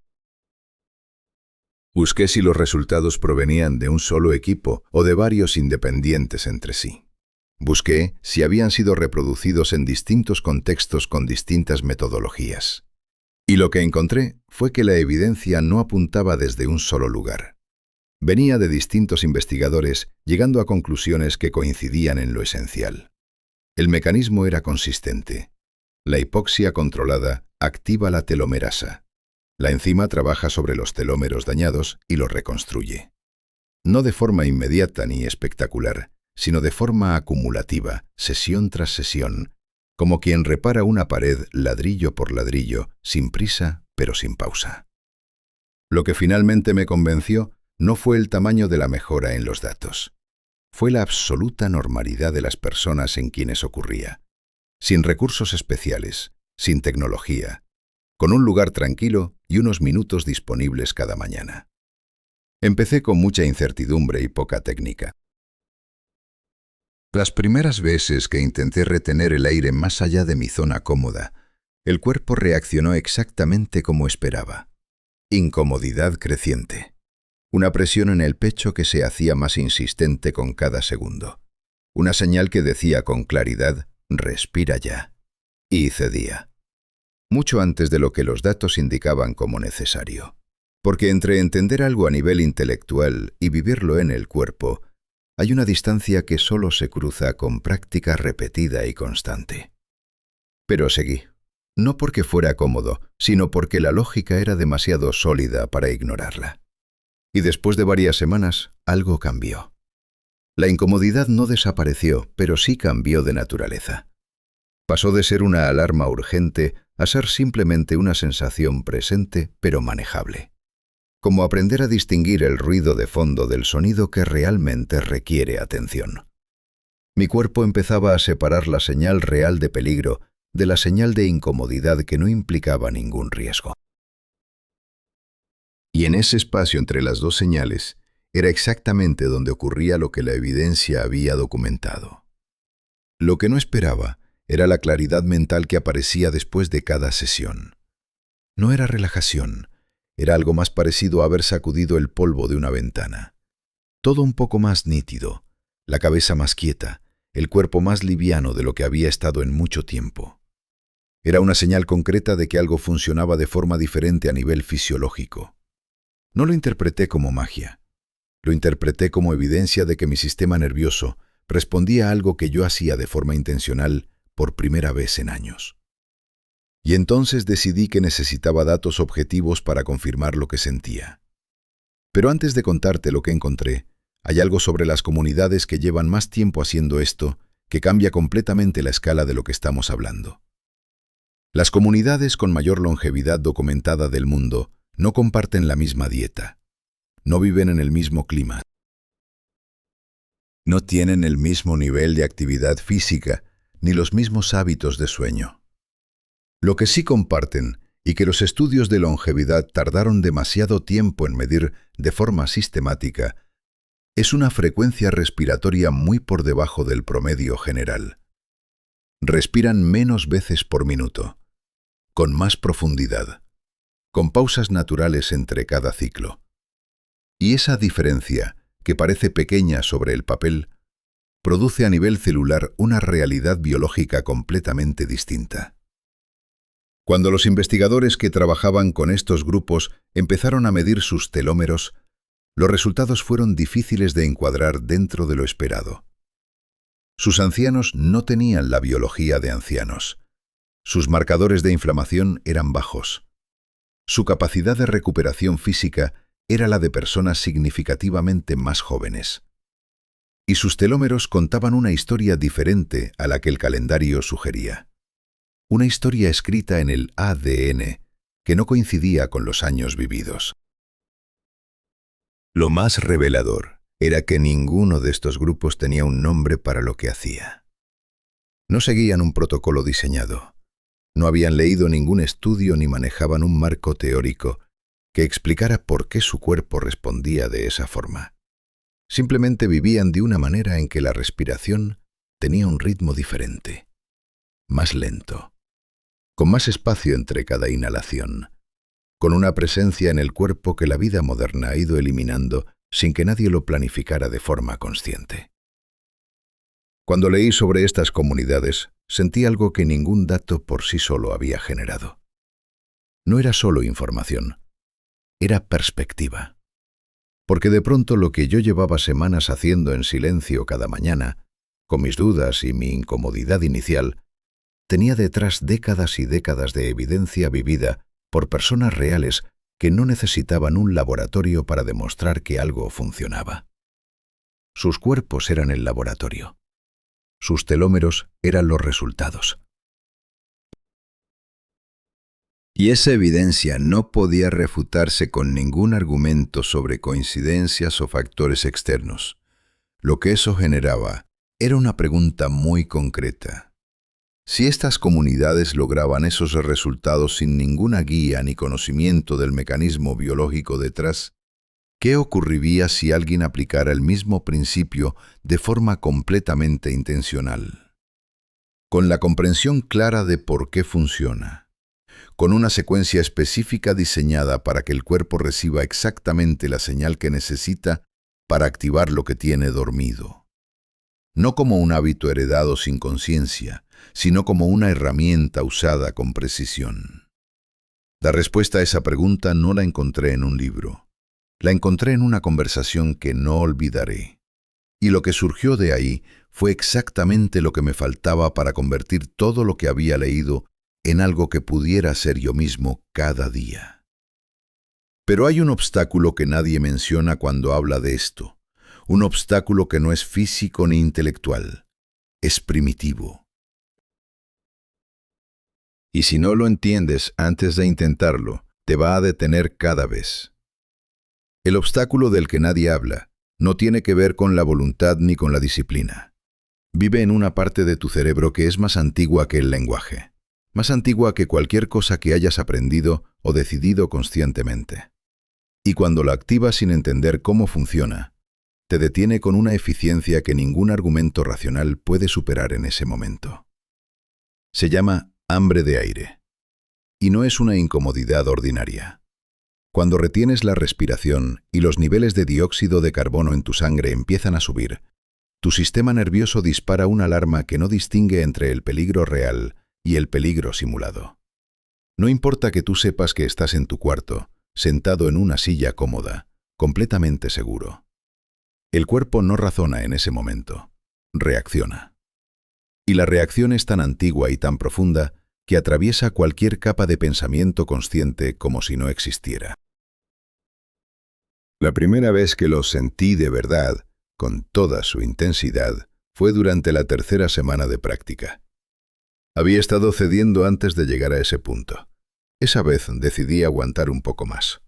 Busqué si los resultados provenían de un solo equipo o de varios independientes entre sí. Busqué si habían sido reproducidos en distintos contextos con distintas metodologías. Y lo que encontré fue que la evidencia no apuntaba desde un solo lugar. Venía de distintos investigadores, llegando a conclusiones que coincidían en lo esencial. El mecanismo era consistente. La hipoxia controlada activa la telomerasa. La enzima trabaja sobre los telómeros dañados y los reconstruye. No de forma inmediata ni espectacular, sino de forma acumulativa, sesión tras sesión, como quien repara una pared ladrillo por ladrillo, sin prisa pero sin pausa. Lo que finalmente me convenció no fue el tamaño de la mejora en los datos. Fue la absoluta normalidad de las personas en quienes ocurría. Sin recursos especiales, sin tecnología, con un lugar tranquilo y unos minutos disponibles cada mañana. Empecé con mucha incertidumbre y poca técnica. Las primeras veces que intenté retener el aire más allá de mi zona cómoda, el cuerpo reaccionó exactamente como esperaba. Incomodidad creciente. Una presión en el pecho que se hacía más insistente con cada segundo. Una señal que decía con claridad, respira ya. Y cedía. Mucho antes de lo que los datos indicaban como necesario. Porque entre entender algo a nivel intelectual y vivirlo en el cuerpo, hay una distancia que solo se cruza con práctica repetida y constante. Pero seguí. No porque fuera cómodo, sino porque la lógica era demasiado sólida para ignorarla. Y después de varias semanas, algo cambió. La incomodidad no desapareció, pero sí cambió de naturaleza. Pasó de ser una alarma urgente a ser simplemente una sensación presente, pero manejable. Como aprender a distinguir el ruido de fondo del sonido que realmente requiere atención. Mi cuerpo empezaba a separar la señal real de peligro de la señal de incomodidad que no implicaba ningún riesgo. Y en ese espacio entre las dos señales era exactamente donde ocurría lo que la evidencia había documentado. Lo que no esperaba era la claridad mental que aparecía después de cada sesión. No era relajación, era algo más parecido a haber sacudido el polvo de una ventana. Todo un poco más nítido, la cabeza más quieta, el cuerpo más liviano de lo que había estado en mucho tiempo. Era una señal concreta de que algo funcionaba de forma diferente a nivel fisiológico. No lo interpreté como magia. Lo interpreté como evidencia de que mi sistema nervioso respondía a algo que yo hacía de forma intencional por primera vez en años. Y entonces decidí que necesitaba datos objetivos para confirmar lo que sentía. Pero antes de contarte lo que encontré, hay algo sobre las comunidades que llevan más tiempo haciendo esto que cambia completamente la escala de lo que estamos hablando. Las comunidades con mayor longevidad documentada del mundo no comparten la misma dieta, no viven en el mismo clima, no tienen el mismo nivel de actividad física ni los mismos hábitos de sueño. Lo que sí comparten, y que los estudios de longevidad tardaron demasiado tiempo en medir de forma sistemática, es una frecuencia respiratoria muy por debajo del promedio general. Respiran menos veces por minuto, con más profundidad, con pausas naturales entre cada ciclo. Y esa diferencia, que parece pequeña sobre el papel, produce a nivel celular una realidad biológica completamente distinta. Cuando los investigadores que trabajaban con estos grupos empezaron a medir sus telómeros, los resultados fueron difíciles de encuadrar dentro de lo esperado. Sus ancianos no tenían la biología de ancianos. Sus marcadores de inflamación eran bajos. Su capacidad de recuperación física era la de personas significativamente más jóvenes. Y sus telómeros contaban una historia diferente a la que el calendario sugería. Una historia escrita en el ADN que no coincidía con los años vividos. Lo más revelador era que ninguno de estos grupos tenía un nombre para lo que hacía. No seguían un protocolo diseñado. No habían leído ningún estudio ni manejaban un marco teórico que explicara por qué su cuerpo respondía de esa forma. Simplemente vivían de una manera en que la respiración tenía un ritmo diferente, más lento, con más espacio entre cada inhalación, con una presencia en el cuerpo que la vida moderna ha ido eliminando sin que nadie lo planificara de forma consciente. Cuando leí sobre estas comunidades, sentí algo que ningún dato por sí solo había generado. no era solo información, era perspectiva. Porque de pronto lo que yo llevaba semanas haciendo en silencio cada mañana, con mis dudas y mi incomodidad inicial, tenía detrás décadas y décadas de evidencia vivida por personas reales que no necesitaban un laboratorio para demostrar que algo funcionaba. Sus cuerpos eran el laboratorio. Sus telómeros eran los resultados. Y esa evidencia no podía refutarse con ningún argumento sobre coincidencias o factores externos. Lo que eso generaba era una pregunta muy concreta. Si estas comunidades lograban esos resultados sin ninguna guía ni conocimiento del mecanismo biológico detrás, ¿qué ocurriría si alguien aplicara el mismo principio de forma completamente intencional? Con la comprensión clara de por qué funciona, con una secuencia específica diseñada para que el cuerpo reciba exactamente la señal que necesita para activar lo que tiene dormido. No como un hábito heredado sin conciencia, sino como una herramienta usada con precisión. La respuesta a esa pregunta no la encontré en un libro. La encontré en una conversación que no olvidaré. Y lo que surgió de ahí fue exactamente lo que me faltaba para convertir todo lo que había leído en algo que pudiera ser yo mismo cada día. Pero hay un obstáculo que nadie menciona cuando habla de esto. Un obstáculo que no es físico ni intelectual. Es primitivo. Y si no lo entiendes antes de intentarlo, te va a detener cada vez. El obstáculo del que nadie habla no tiene que ver con la voluntad ni con la disciplina. Vive en una parte de tu cerebro que es más antigua que el lenguaje, más antigua que cualquier cosa que hayas aprendido o decidido conscientemente. Y cuando la activas sin entender cómo funciona, te detiene con una eficiencia que ningún argumento racional puede superar en ese momento. Se llama hambre de aire. Y no es una incomodidad ordinaria. Cuando retienes la respiración y los niveles de dióxido de carbono en tu sangre empiezan a subir, tu sistema nervioso dispara una alarma que no distingue entre el peligro real y el peligro simulado. No importa que tú sepas que estás en tu cuarto, sentado en una silla cómoda, completamente seguro. El cuerpo no razona en ese momento, reacciona. Y la reacción es tan antigua y tan profunda que atraviesa cualquier capa de pensamiento consciente como si no existiera. La primera vez que lo sentí de verdad, con toda su intensidad, fue durante la tercera semana de práctica. Había estado cediendo antes de llegar a ese punto. Esa vez decidí aguantar un poco más.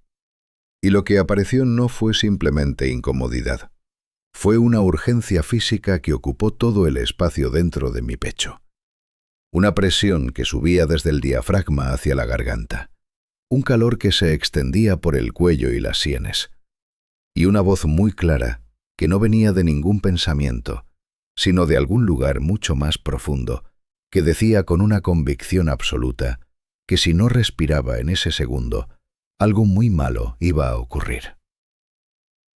Y lo que apareció no fue simplemente incomodidad. Fue una urgencia física que ocupó todo el espacio dentro de mi pecho. Una presión que subía desde el diafragma hacia la garganta. Un calor que se extendía por el cuello y las sienes. Y una voz muy clara que no venía de ningún pensamiento, sino de algún lugar mucho más profundo, que decía con una convicción absoluta que si no respiraba en ese segundo, algo muy malo iba a ocurrir.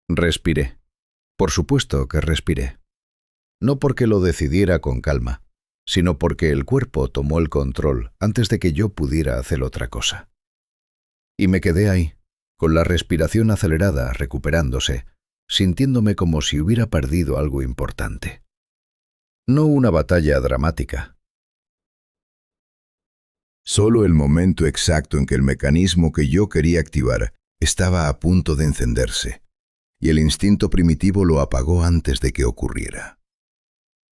Respiré. Por supuesto que respiré. No porque lo decidiera con calma, sino porque el cuerpo tomó el control antes de que yo pudiera hacer otra cosa. Y me quedé ahí, con la respiración acelerada, recuperándose, sintiéndome como si hubiera perdido algo importante. No una batalla dramática. Solo el momento exacto en que el mecanismo que yo quería activar estaba a punto de encenderse, y el instinto primitivo lo apagó antes de que ocurriera.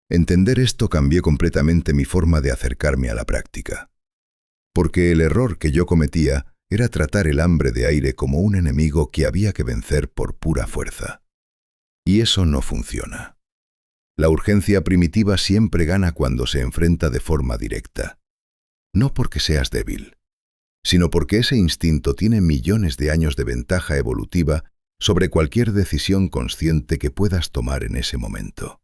Entender esto cambió completamente mi forma de acercarme a la práctica. Porque el error que yo cometía era tratar el hambre de aire como un enemigo que había que vencer por pura fuerza. Y eso no funciona. La urgencia primitiva siempre gana cuando se enfrenta de forma directa. No porque seas débil, sino porque ese instinto tiene millones de años de ventaja evolutiva sobre cualquier decisión consciente que puedas tomar en ese momento.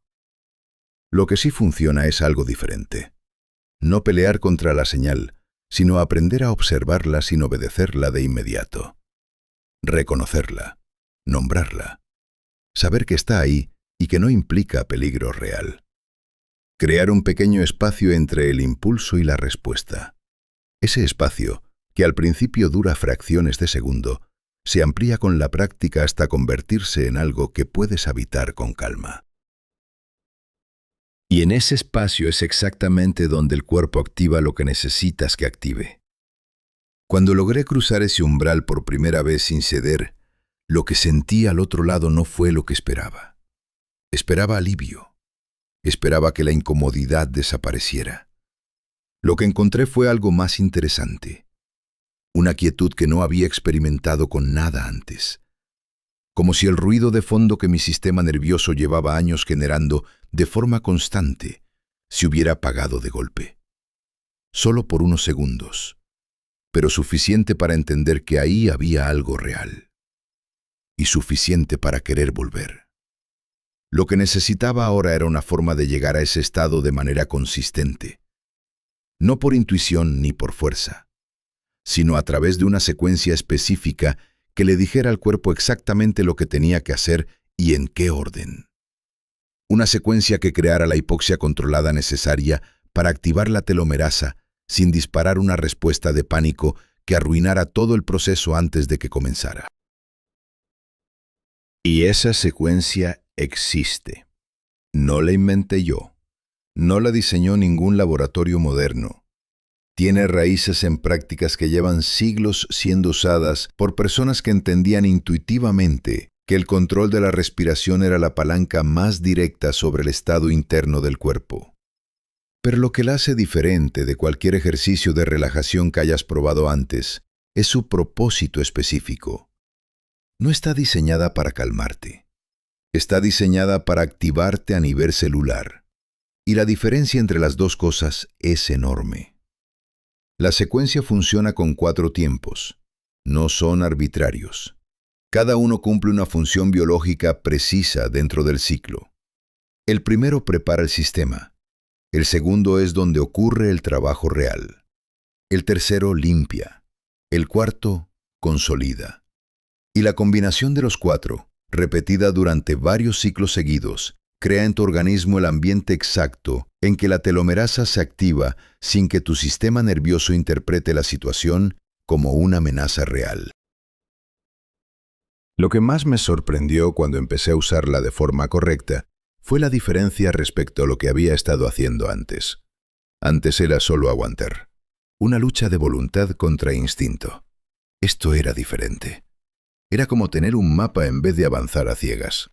Lo que sí funciona es algo diferente. No pelear contra la señal, sino aprender a observarla sin obedecerla de inmediato. Reconocerla, nombrarla, saber que está ahí y que no implica peligro real. Crear un pequeño espacio entre el impulso y la respuesta. Ese espacio que al principio dura fracciones de segundo, se amplía con la práctica hasta convertirse en algo que puedes habitar con calma. Y en ese espacio es exactamente donde el cuerpo activa lo que necesitas que active. Cuando logré cruzar ese umbral por primera vez sin ceder, lo que sentí al otro lado no fue lo que esperaba. Esperaba alivio. Esperaba que la incomodidad desapareciera. Lo que encontré fue algo más interesante. Una quietud que no había experimentado con nada antes. Como si el ruido de fondo que mi sistema nervioso llevaba años generando de forma constante se hubiera apagado de golpe. Solo por unos segundos, pero suficiente para entender que ahí había algo real. Y suficiente para querer volver. Lo que necesitaba ahora era una forma de llegar a ese estado de manera consistente. No por intuición ni por fuerza, sino a través de una secuencia específica que le dijera al cuerpo exactamente lo que tenía que hacer y en qué orden. Una secuencia que creara la hipoxia controlada necesaria para activar la telomerasa sin disparar una respuesta de pánico que arruinara todo el proceso antes de que comenzara. Y esa secuencia existe. No la inventé yo. No la diseñó ningún laboratorio moderno. Tiene raíces en prácticas que llevan siglos siendo usadas por personas que entendían intuitivamente que el control de la respiración era la palanca más directa sobre el estado interno del cuerpo. Pero lo que la hace diferente de cualquier ejercicio de relajación que hayas probado antes es su propósito específico. No está diseñada para calmarte. Está diseñada para activarte a nivel celular. Y la diferencia entre las dos cosas es enorme. La secuencia funciona con 4 tiempos. No son arbitrarios. Cada uno cumple una función biológica precisa dentro del ciclo. El primero prepara el sistema. El segundo es donde ocurre el trabajo real. El tercero limpia. El cuarto consolida. Y la combinación de los 4, repetida durante varios ciclos seguidos, crea en tu organismo el ambiente exacto en que la telomerasa se activa sin que tu sistema nervioso interprete la situación como una amenaza real. Lo que más me sorprendió cuando empecé a usarla de forma correcta fue la diferencia respecto a lo que había estado haciendo antes. Antes era solo aguantar. Una lucha de voluntad contra instinto. Esto era diferente. Era como tener un mapa en vez de avanzar a ciegas.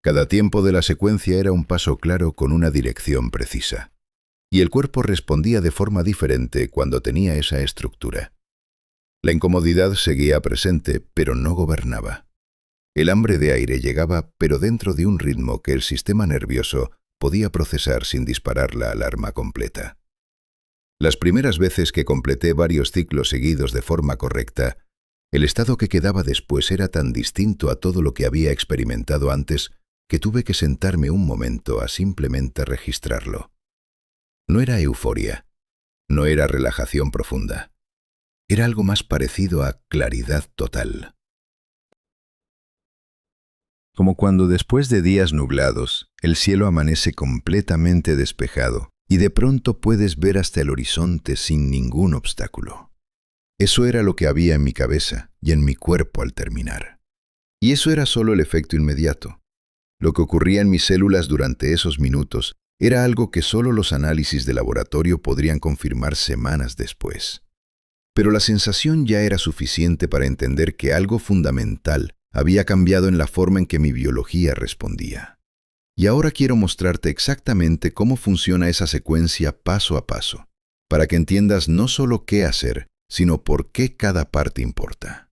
Cada tiempo de la secuencia era un paso claro con una dirección precisa. Y el cuerpo respondía de forma diferente cuando tenía esa estructura. La incomodidad seguía presente, pero no gobernaba. El hambre de aire llegaba, pero dentro de un ritmo que el sistema nervioso podía procesar sin disparar la alarma completa. Las primeras veces que completé varios ciclos seguidos de forma correcta, el estado que quedaba después era tan distinto a todo lo que había experimentado antes que tuve que sentarme un momento a simplemente registrarlo. No era euforia, no era relajación profunda. Era algo más parecido a claridad total. Como cuando después de días nublados, el cielo amanece completamente despejado y de pronto puedes ver hasta el horizonte sin ningún obstáculo. Eso era lo que había en mi cabeza y en mi cuerpo al terminar. Y eso era solo el efecto inmediato. Lo que ocurría en mis células durante esos minutos era algo que solo los análisis de laboratorio podrían confirmar semanas después. Pero la sensación ya era suficiente para entender que algo fundamental había cambiado en la forma en que mi biología respondía. Y ahora quiero mostrarte exactamente cómo funciona esa secuencia paso a paso, para que entiendas no solo qué hacer, sino por qué cada parte importa.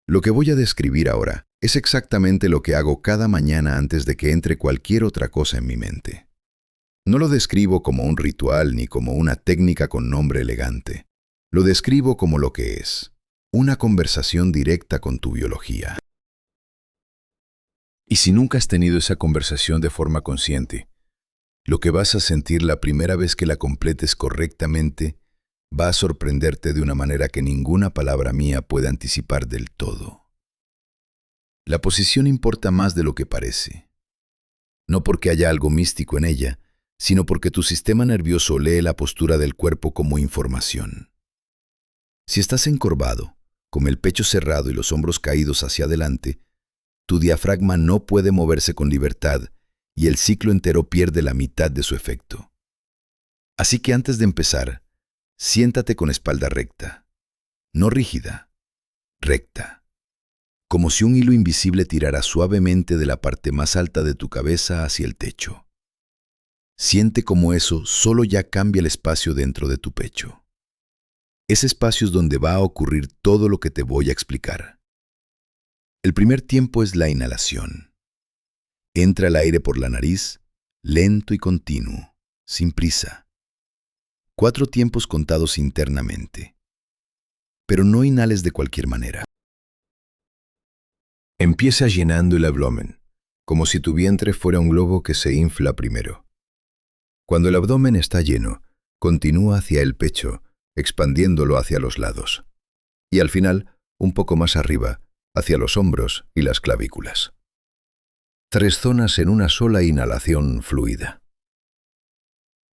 Lo que voy a describir ahora es exactamente lo que hago cada mañana antes de que entre cualquier otra cosa en mi mente. No lo describo como un ritual ni como una técnica con nombre elegante. Lo describo como lo que es, una conversación directa con tu biología. Y si nunca has tenido esa conversación de forma consciente, lo que vas a sentir la primera vez que la completes correctamente va a sorprenderte de una manera que ninguna palabra mía puede anticipar del todo. La posición importa más de lo que parece. No porque haya algo místico en ella, sino porque tu sistema nervioso lee la postura del cuerpo como información. Si estás encorvado, con el pecho cerrado y los hombros caídos hacia adelante, tu diafragma no puede moverse con libertad y el ciclo entero pierde la mitad de su efecto. Así que antes de empezar, siéntate con espalda recta, no rígida, recta, como si un hilo invisible tirara suavemente de la parte más alta de tu cabeza hacia el techo. Siente cómo eso solo ya cambia el espacio dentro de tu pecho. Ese espacio es donde va a ocurrir todo lo que te voy a explicar. El primer tiempo es la inhalación. Entra el aire por la nariz, lento y continuo, sin prisa. 4 tiempos contados internamente. Pero no inhales de cualquier manera. Empieza llenando el abdomen, como si tu vientre fuera un globo que se infla primero. Cuando el abdomen está lleno, continúa hacia el pecho, expandiéndolo hacia los lados. Y al final, un poco más arriba, hacia los hombros y las clavículas. 3 zonas en una sola inhalación fluida.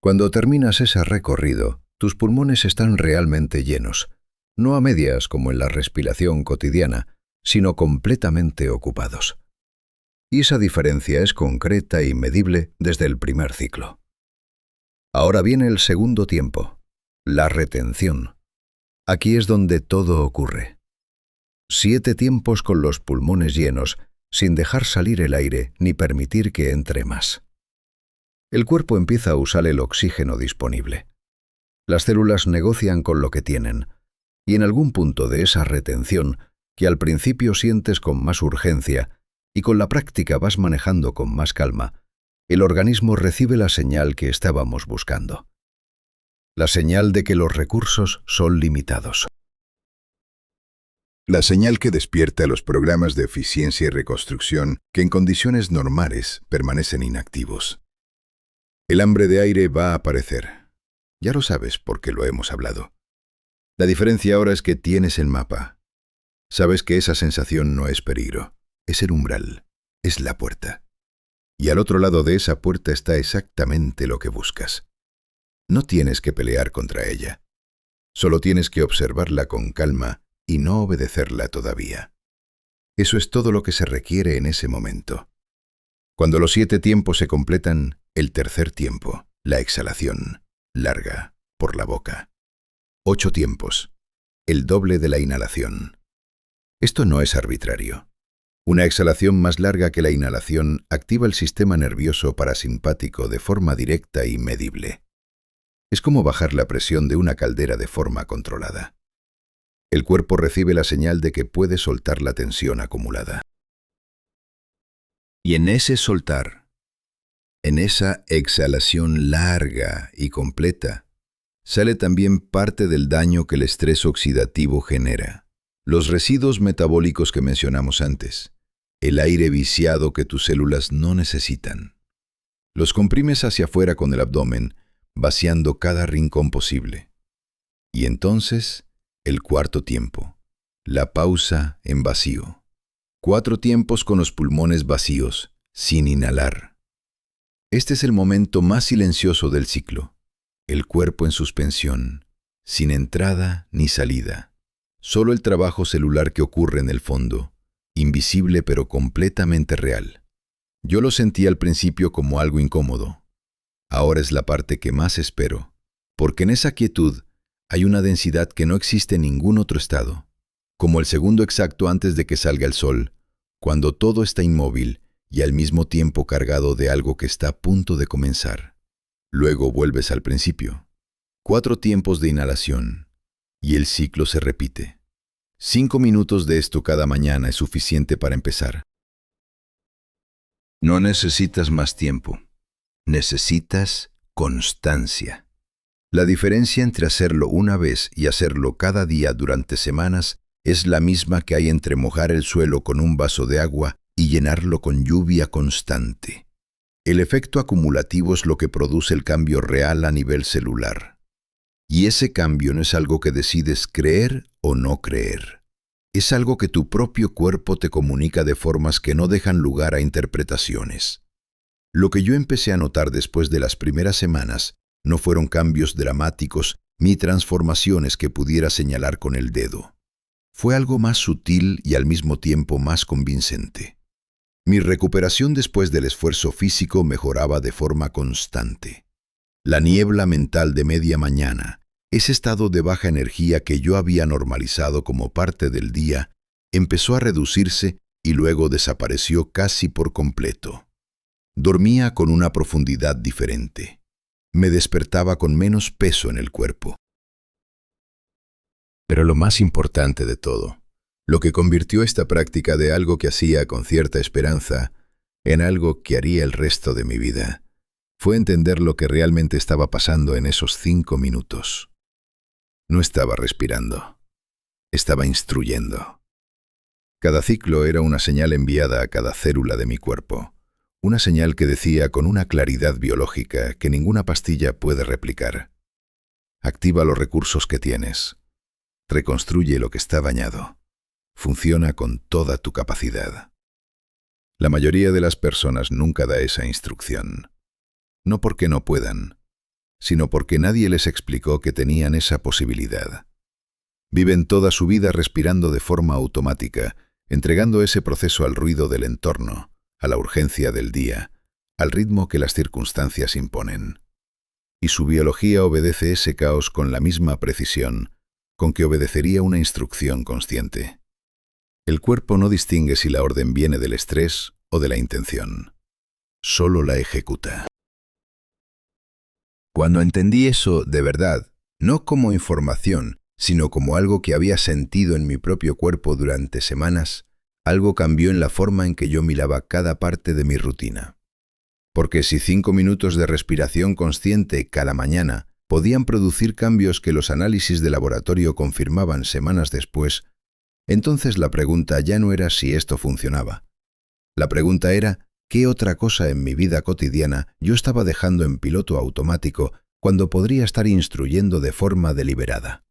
Cuando terminas ese recorrido, tus pulmones están realmente llenos, no a medias como en la respiración cotidiana, sino completamente ocupados. Y esa diferencia es concreta y medible desde el primer ciclo. Ahora viene el segundo tiempo, la retención. Aquí es donde todo ocurre. 7 tiempos con los pulmones llenos, sin dejar salir el aire ni permitir que entre más. El cuerpo empieza a usar el oxígeno disponible. Las células negocian con lo que tienen, y en algún punto de esa retención, que al principio sientes con más urgencia y con la práctica vas manejando con más calma, el organismo recibe la señal que estábamos buscando. La señal de que los recursos son limitados. La señal que despierta los programas de eficiencia y reconstrucción que en condiciones normales permanecen inactivos. El hambre de aire va a aparecer. Ya lo sabes porque lo hemos hablado. La diferencia ahora es que tienes el mapa. Sabes que esa sensación no es peligro, es el umbral, es la puerta. Y al otro lado de esa puerta está exactamente lo que buscas. No tienes que pelear contra ella. Solo tienes que observarla con calma y no obedecerla todavía. Eso es todo lo que se requiere en ese momento. Cuando los 7 tiempos se completan, el tercer tiempo, la exhalación, larga, por la boca. 8 tiempos, el doble de la inhalación. Esto no es arbitrario. Una exhalación más larga que la inhalación activa el sistema nervioso parasimpático de forma directa y medible. Es como bajar la presión de una caldera de forma controlada. El cuerpo recibe la señal de que puede soltar la tensión acumulada. Y en ese soltar, en esa exhalación larga y completa, sale también parte del daño que el estrés oxidativo genera. Los residuos metabólicos que mencionamos antes, el aire viciado que tus células no necesitan. Los comprimes hacia afuera con el abdomen, vaciando cada rincón posible. Y entonces, el cuarto tiempo, la pausa en vacío. 4 tiempos con los pulmones vacíos, sin inhalar. Este es el momento más silencioso del ciclo. El cuerpo en suspensión, sin entrada ni salida. Solo el trabajo celular que ocurre en el fondo, invisible pero completamente real. Yo lo sentí al principio como algo incómodo. Ahora es la parte que más espero, porque en esa quietud hay una densidad que no existe en ningún otro estado, como el segundo exacto antes de que salga el sol, cuando todo está inmóvil y al mismo tiempo cargado de algo que está a punto de comenzar. Luego vuelves al principio. 4 tiempos de inhalación. Y el ciclo se repite. 5 minutos de esto cada mañana es suficiente para empezar. No necesitas más tiempo. Necesitas constancia. La diferencia entre hacerlo una vez y hacerlo cada día durante semanas es la misma que hay entre mojar el suelo con un vaso de agua y llenarlo con lluvia constante. El efecto acumulativo es lo que produce el cambio real a nivel celular. Y ese cambio no es algo que decides creer o no creer. Es algo que tu propio cuerpo te comunica de formas que no dejan lugar a interpretaciones. Lo que yo empecé a notar después de las primeras semanas no fueron cambios dramáticos Mi transformación es que pudiera señalar con el dedo. Fue algo más sutil y al mismo tiempo más convincente. Mi recuperación después del esfuerzo físico mejoraba de forma constante. La niebla mental de media mañana, ese estado de baja energía que yo había normalizado como parte del día, empezó a reducirse y luego desapareció casi por completo. Dormía con una profundidad diferente. Me despertaba con menos peso en el cuerpo. Pero lo más importante de todo, lo que convirtió esta práctica de algo que hacía con cierta esperanza en algo que haría el resto de mi vida, fue entender lo que realmente estaba pasando en esos 5 minutos. No estaba respirando, estaba instruyendo. Cada ciclo era una señal enviada a cada célula de mi cuerpo, una señal que decía con una claridad biológica que ninguna pastilla puede replicar. Activa los recursos que tienes. Reconstruye lo que está dañado. Funciona con toda tu capacidad. La mayoría de las personas nunca da esa instrucción. No porque no puedan, sino porque nadie les explicó que tenían esa posibilidad. Viven toda su vida respirando de forma automática, entregando ese proceso al ruido del entorno, a la urgencia del día, al ritmo que las circunstancias imponen. Y su biología obedece ese caos con la misma precisión con que obedecería una instrucción consciente. El cuerpo no distingue si la orden viene del estrés o de la intención. Solo la ejecuta. Cuando entendí eso de verdad, no como información, sino como algo que había sentido en mi propio cuerpo durante semanas, algo cambió en la forma en que yo miraba cada parte de mi rutina. Porque si 5 minutos de respiración consciente cada mañana podían producir cambios que los análisis de laboratorio confirmaban semanas después, entonces la pregunta ya no era si esto funcionaba. La pregunta era qué otra cosa en mi vida cotidiana yo estaba dejando en piloto automático cuando podría estar instruyendo de forma deliberada.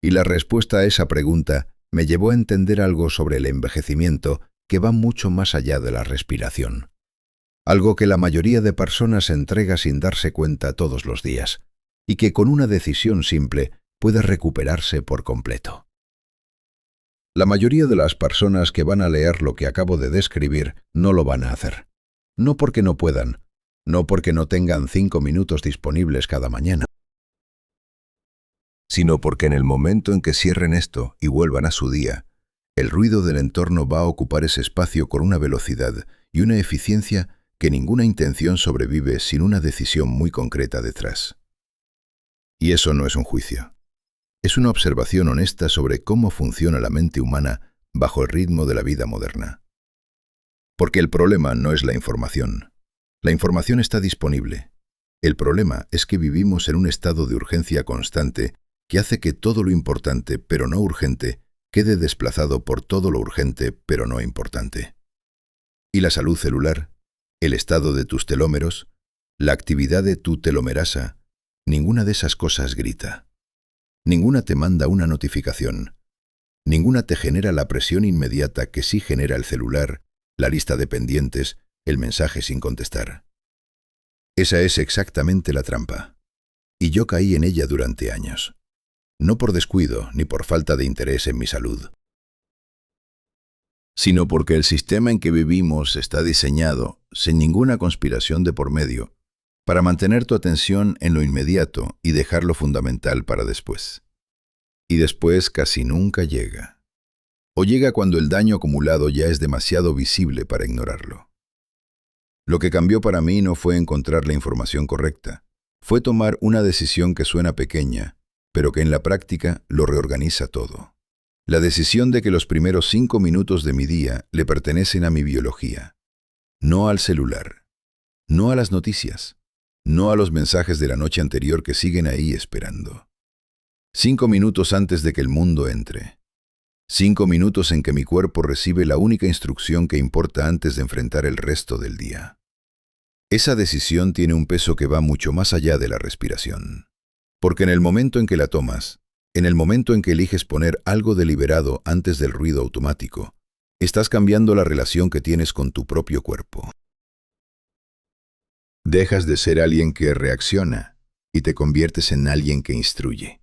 Y la respuesta a esa pregunta me llevó a entender algo sobre el envejecimiento que va mucho más allá de la respiración. Algo que la mayoría de personas entrega sin darse cuenta todos los días, y que con una decisión simple puede recuperarse por completo. La mayoría de las personas que van a leer lo que acabo de describir no lo van a hacer. No porque no puedan, no porque no tengan 5 minutos disponibles cada mañana, sino porque en el momento en que cierren esto y vuelvan a su día, el ruido del entorno va a ocupar ese espacio con una velocidad y una eficiencia que ninguna intención sobrevive sin una decisión muy concreta detrás. Y eso no es un juicio. Es una observación honesta sobre cómo funciona la mente humana bajo el ritmo de la vida moderna. Porque el problema no es la información. La información está disponible. El problema es que vivimos en un estado de urgencia constante que hace que todo lo importante, pero no urgente, quede desplazado por todo lo urgente, pero no importante. Y la salud celular, el estado de tus telómeros, la actividad de tu telomerasa, ninguna de esas cosas grita. Ninguna te manda una notificación. Ninguna te genera la presión inmediata que sí genera el celular, la lista de pendientes, el mensaje sin contestar. Esa es exactamente la trampa. Y yo caí en ella durante años. No por descuido ni por falta de interés en mi salud, sino porque el sistema en que vivimos está diseñado, sin ninguna conspiración de por medio, para mantener tu atención en lo inmediato y dejar lo fundamental para después. Y después casi nunca llega. O llega cuando el daño acumulado ya es demasiado visible para ignorarlo. Lo que cambió para mí no fue encontrar la información correcta, fue tomar una decisión que suena pequeña, pero que en la práctica lo reorganiza todo. La decisión de que los primeros 5 minutos de mi día le pertenecen a mi biología, no al celular, no a las noticias, no a los mensajes de la noche anterior que siguen ahí esperando. 5 minutos antes de que el mundo entre. 5 minutos en que mi cuerpo recibe la única instrucción que importa antes de enfrentar el resto del día. Esa decisión tiene un peso que va mucho más allá de la respiración. Porque en el momento en que la tomas, en el momento en que eliges poner algo deliberado antes del ruido automático, estás cambiando la relación que tienes con tu propio cuerpo. Dejas de ser alguien que reacciona y te conviertes en alguien que instruye.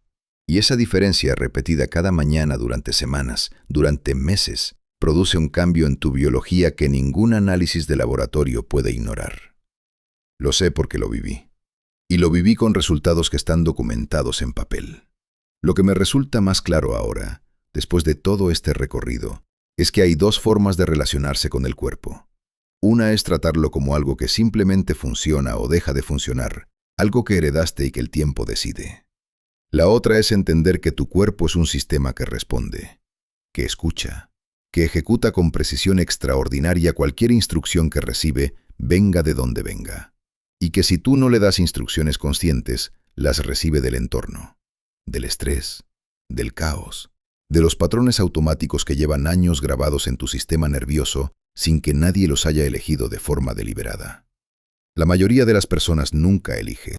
Y esa diferencia repetida cada mañana durante semanas, durante meses, produce un cambio en tu biología que ningún análisis de laboratorio puede ignorar. Lo sé porque lo viví. Y lo viví con resultados que están documentados en papel. Lo que me resulta más claro ahora, después de todo este recorrido, es que hay dos formas de relacionarse con el cuerpo. Una es tratarlo como algo que simplemente funciona o deja de funcionar, algo que heredaste y que el tiempo decide. La otra es entender que tu cuerpo es un sistema que responde, que escucha, que ejecuta con precisión extraordinaria cualquier instrucción que recibe, venga de donde venga. Y que si tú no le das instrucciones conscientes, las recibe del entorno, del estrés, del caos, de los patrones automáticos que llevan años grabados en tu sistema nervioso sin que nadie los haya elegido de forma deliberada. La mayoría de las personas nunca elige.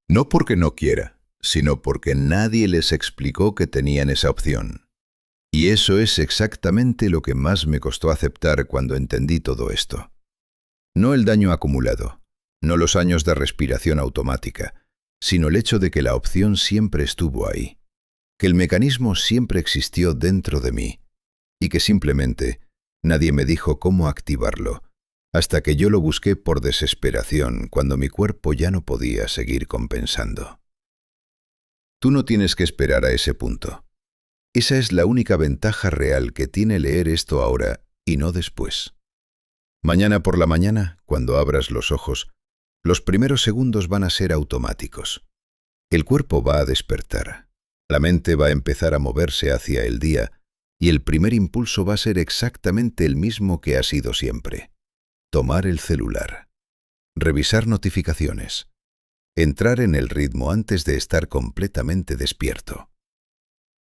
No porque no quiera, sino porque nadie les explicó que tenían esa opción. Y eso es exactamente lo que más me costó aceptar cuando entendí todo esto. No el daño acumulado, no los años de respiración automática, sino el hecho de que la opción siempre estuvo ahí, que el mecanismo siempre existió dentro de mí, y que simplemente nadie me dijo cómo activarlo, hasta que yo lo busqué por desesperación cuando mi cuerpo ya no podía seguir compensando. Tú no tienes que esperar a ese punto. Esa es la única ventaja real que tiene leer esto ahora y no después. Mañana por la mañana, cuando abras los ojos, los primeros segundos van a ser automáticos. El cuerpo va a despertar, la mente va a empezar a moverse hacia el día y el primer impulso va a ser exactamente el mismo que ha sido siempre. Tomar el celular, revisar notificaciones, entrar en el ritmo antes de estar completamente despierto.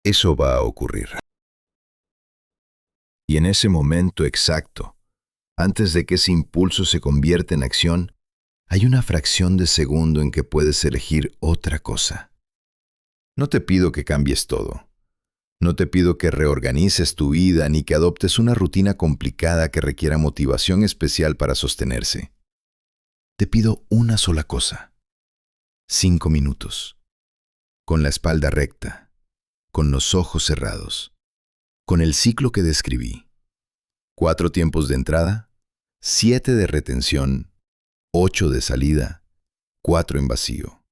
Eso va a ocurrir. Y en ese momento exacto, antes de que ese impulso se convierta en acción, hay una fracción de segundo en que puedes elegir otra cosa. No te pido que cambies todo. No te pido que reorganices tu vida ni que adoptes una rutina complicada que requiera motivación especial para sostenerse. Te pido una sola cosa. 5 minutos. Con la espalda recta, con los ojos cerrados, con el ciclo que describí. 4 tiempos de entrada, 7 de retención, 8 de salida, 4 en vacío.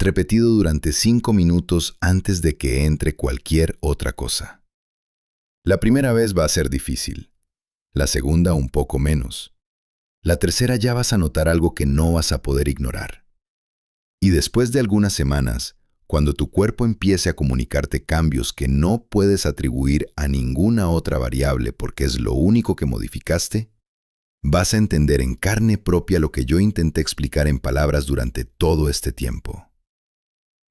Repetido durante 5 minutos antes de que entre cualquier otra cosa. La primera vez va a ser difícil, la segunda un poco menos. La tercera ya vas a notar algo que no vas a poder ignorar. Y después de algunas semanas, cuando tu cuerpo empiece a comunicarte cambios que no puedes atribuir a ninguna otra variable porque es lo único que modificaste, vas a entender en carne propia lo que yo intenté explicar en palabras durante todo este tiempo.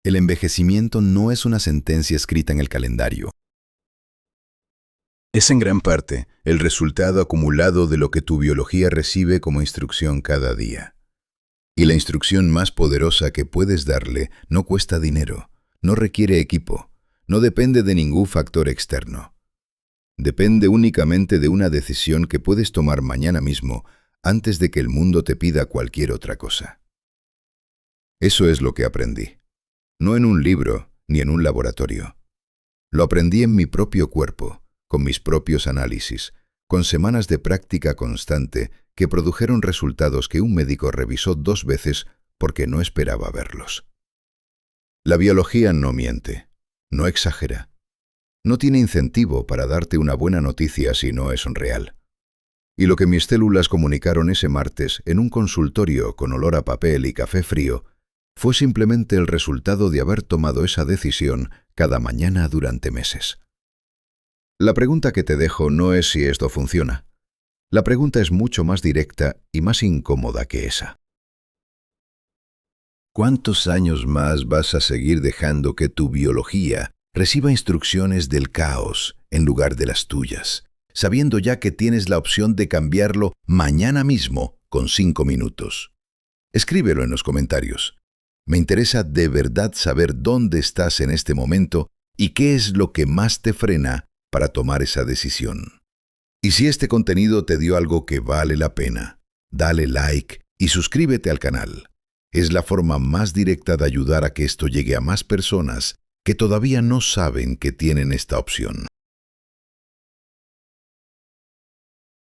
El envejecimiento no es una sentencia escrita en el calendario. Es en gran parte el resultado acumulado de lo que tu biología recibe como instrucción cada día. Y la instrucción más poderosa que puedes darle no cuesta dinero, no requiere equipo, no depende de ningún factor externo. Depende únicamente de una decisión que puedes tomar mañana mismo antes de que el mundo te pida cualquier otra cosa. Eso es lo que aprendí. No en un libro ni en un laboratorio. Lo aprendí en mi propio cuerpo, con mis propios análisis, con semanas de práctica constante que produjeron resultados que un médico revisó 2 veces porque no esperaba verlos. La biología no miente, no exagera. No tiene incentivo para darte una buena noticia si no es real. Y lo que mis células comunicaron ese martes en un consultorio con olor a papel y café frío fue simplemente el resultado de haber tomado esa decisión cada mañana durante meses. La pregunta que te dejo no es si esto funciona. La pregunta es mucho más directa y más incómoda que esa. ¿Cuántos años más vas a seguir dejando que tu biología reciba instrucciones del caos en lugar de las tuyas, sabiendo ya que tienes la opción de cambiarlo mañana mismo con 5 minutos? Escríbelo en los comentarios. Me interesa de verdad saber dónde estás en este momento y qué es lo que más te frena para tomar esa decisión. Y si este contenido te dio algo que vale la pena, dale like y suscríbete al canal. Es la forma más directa de ayudar a que esto llegue a más personas que todavía no saben que tienen esta opción.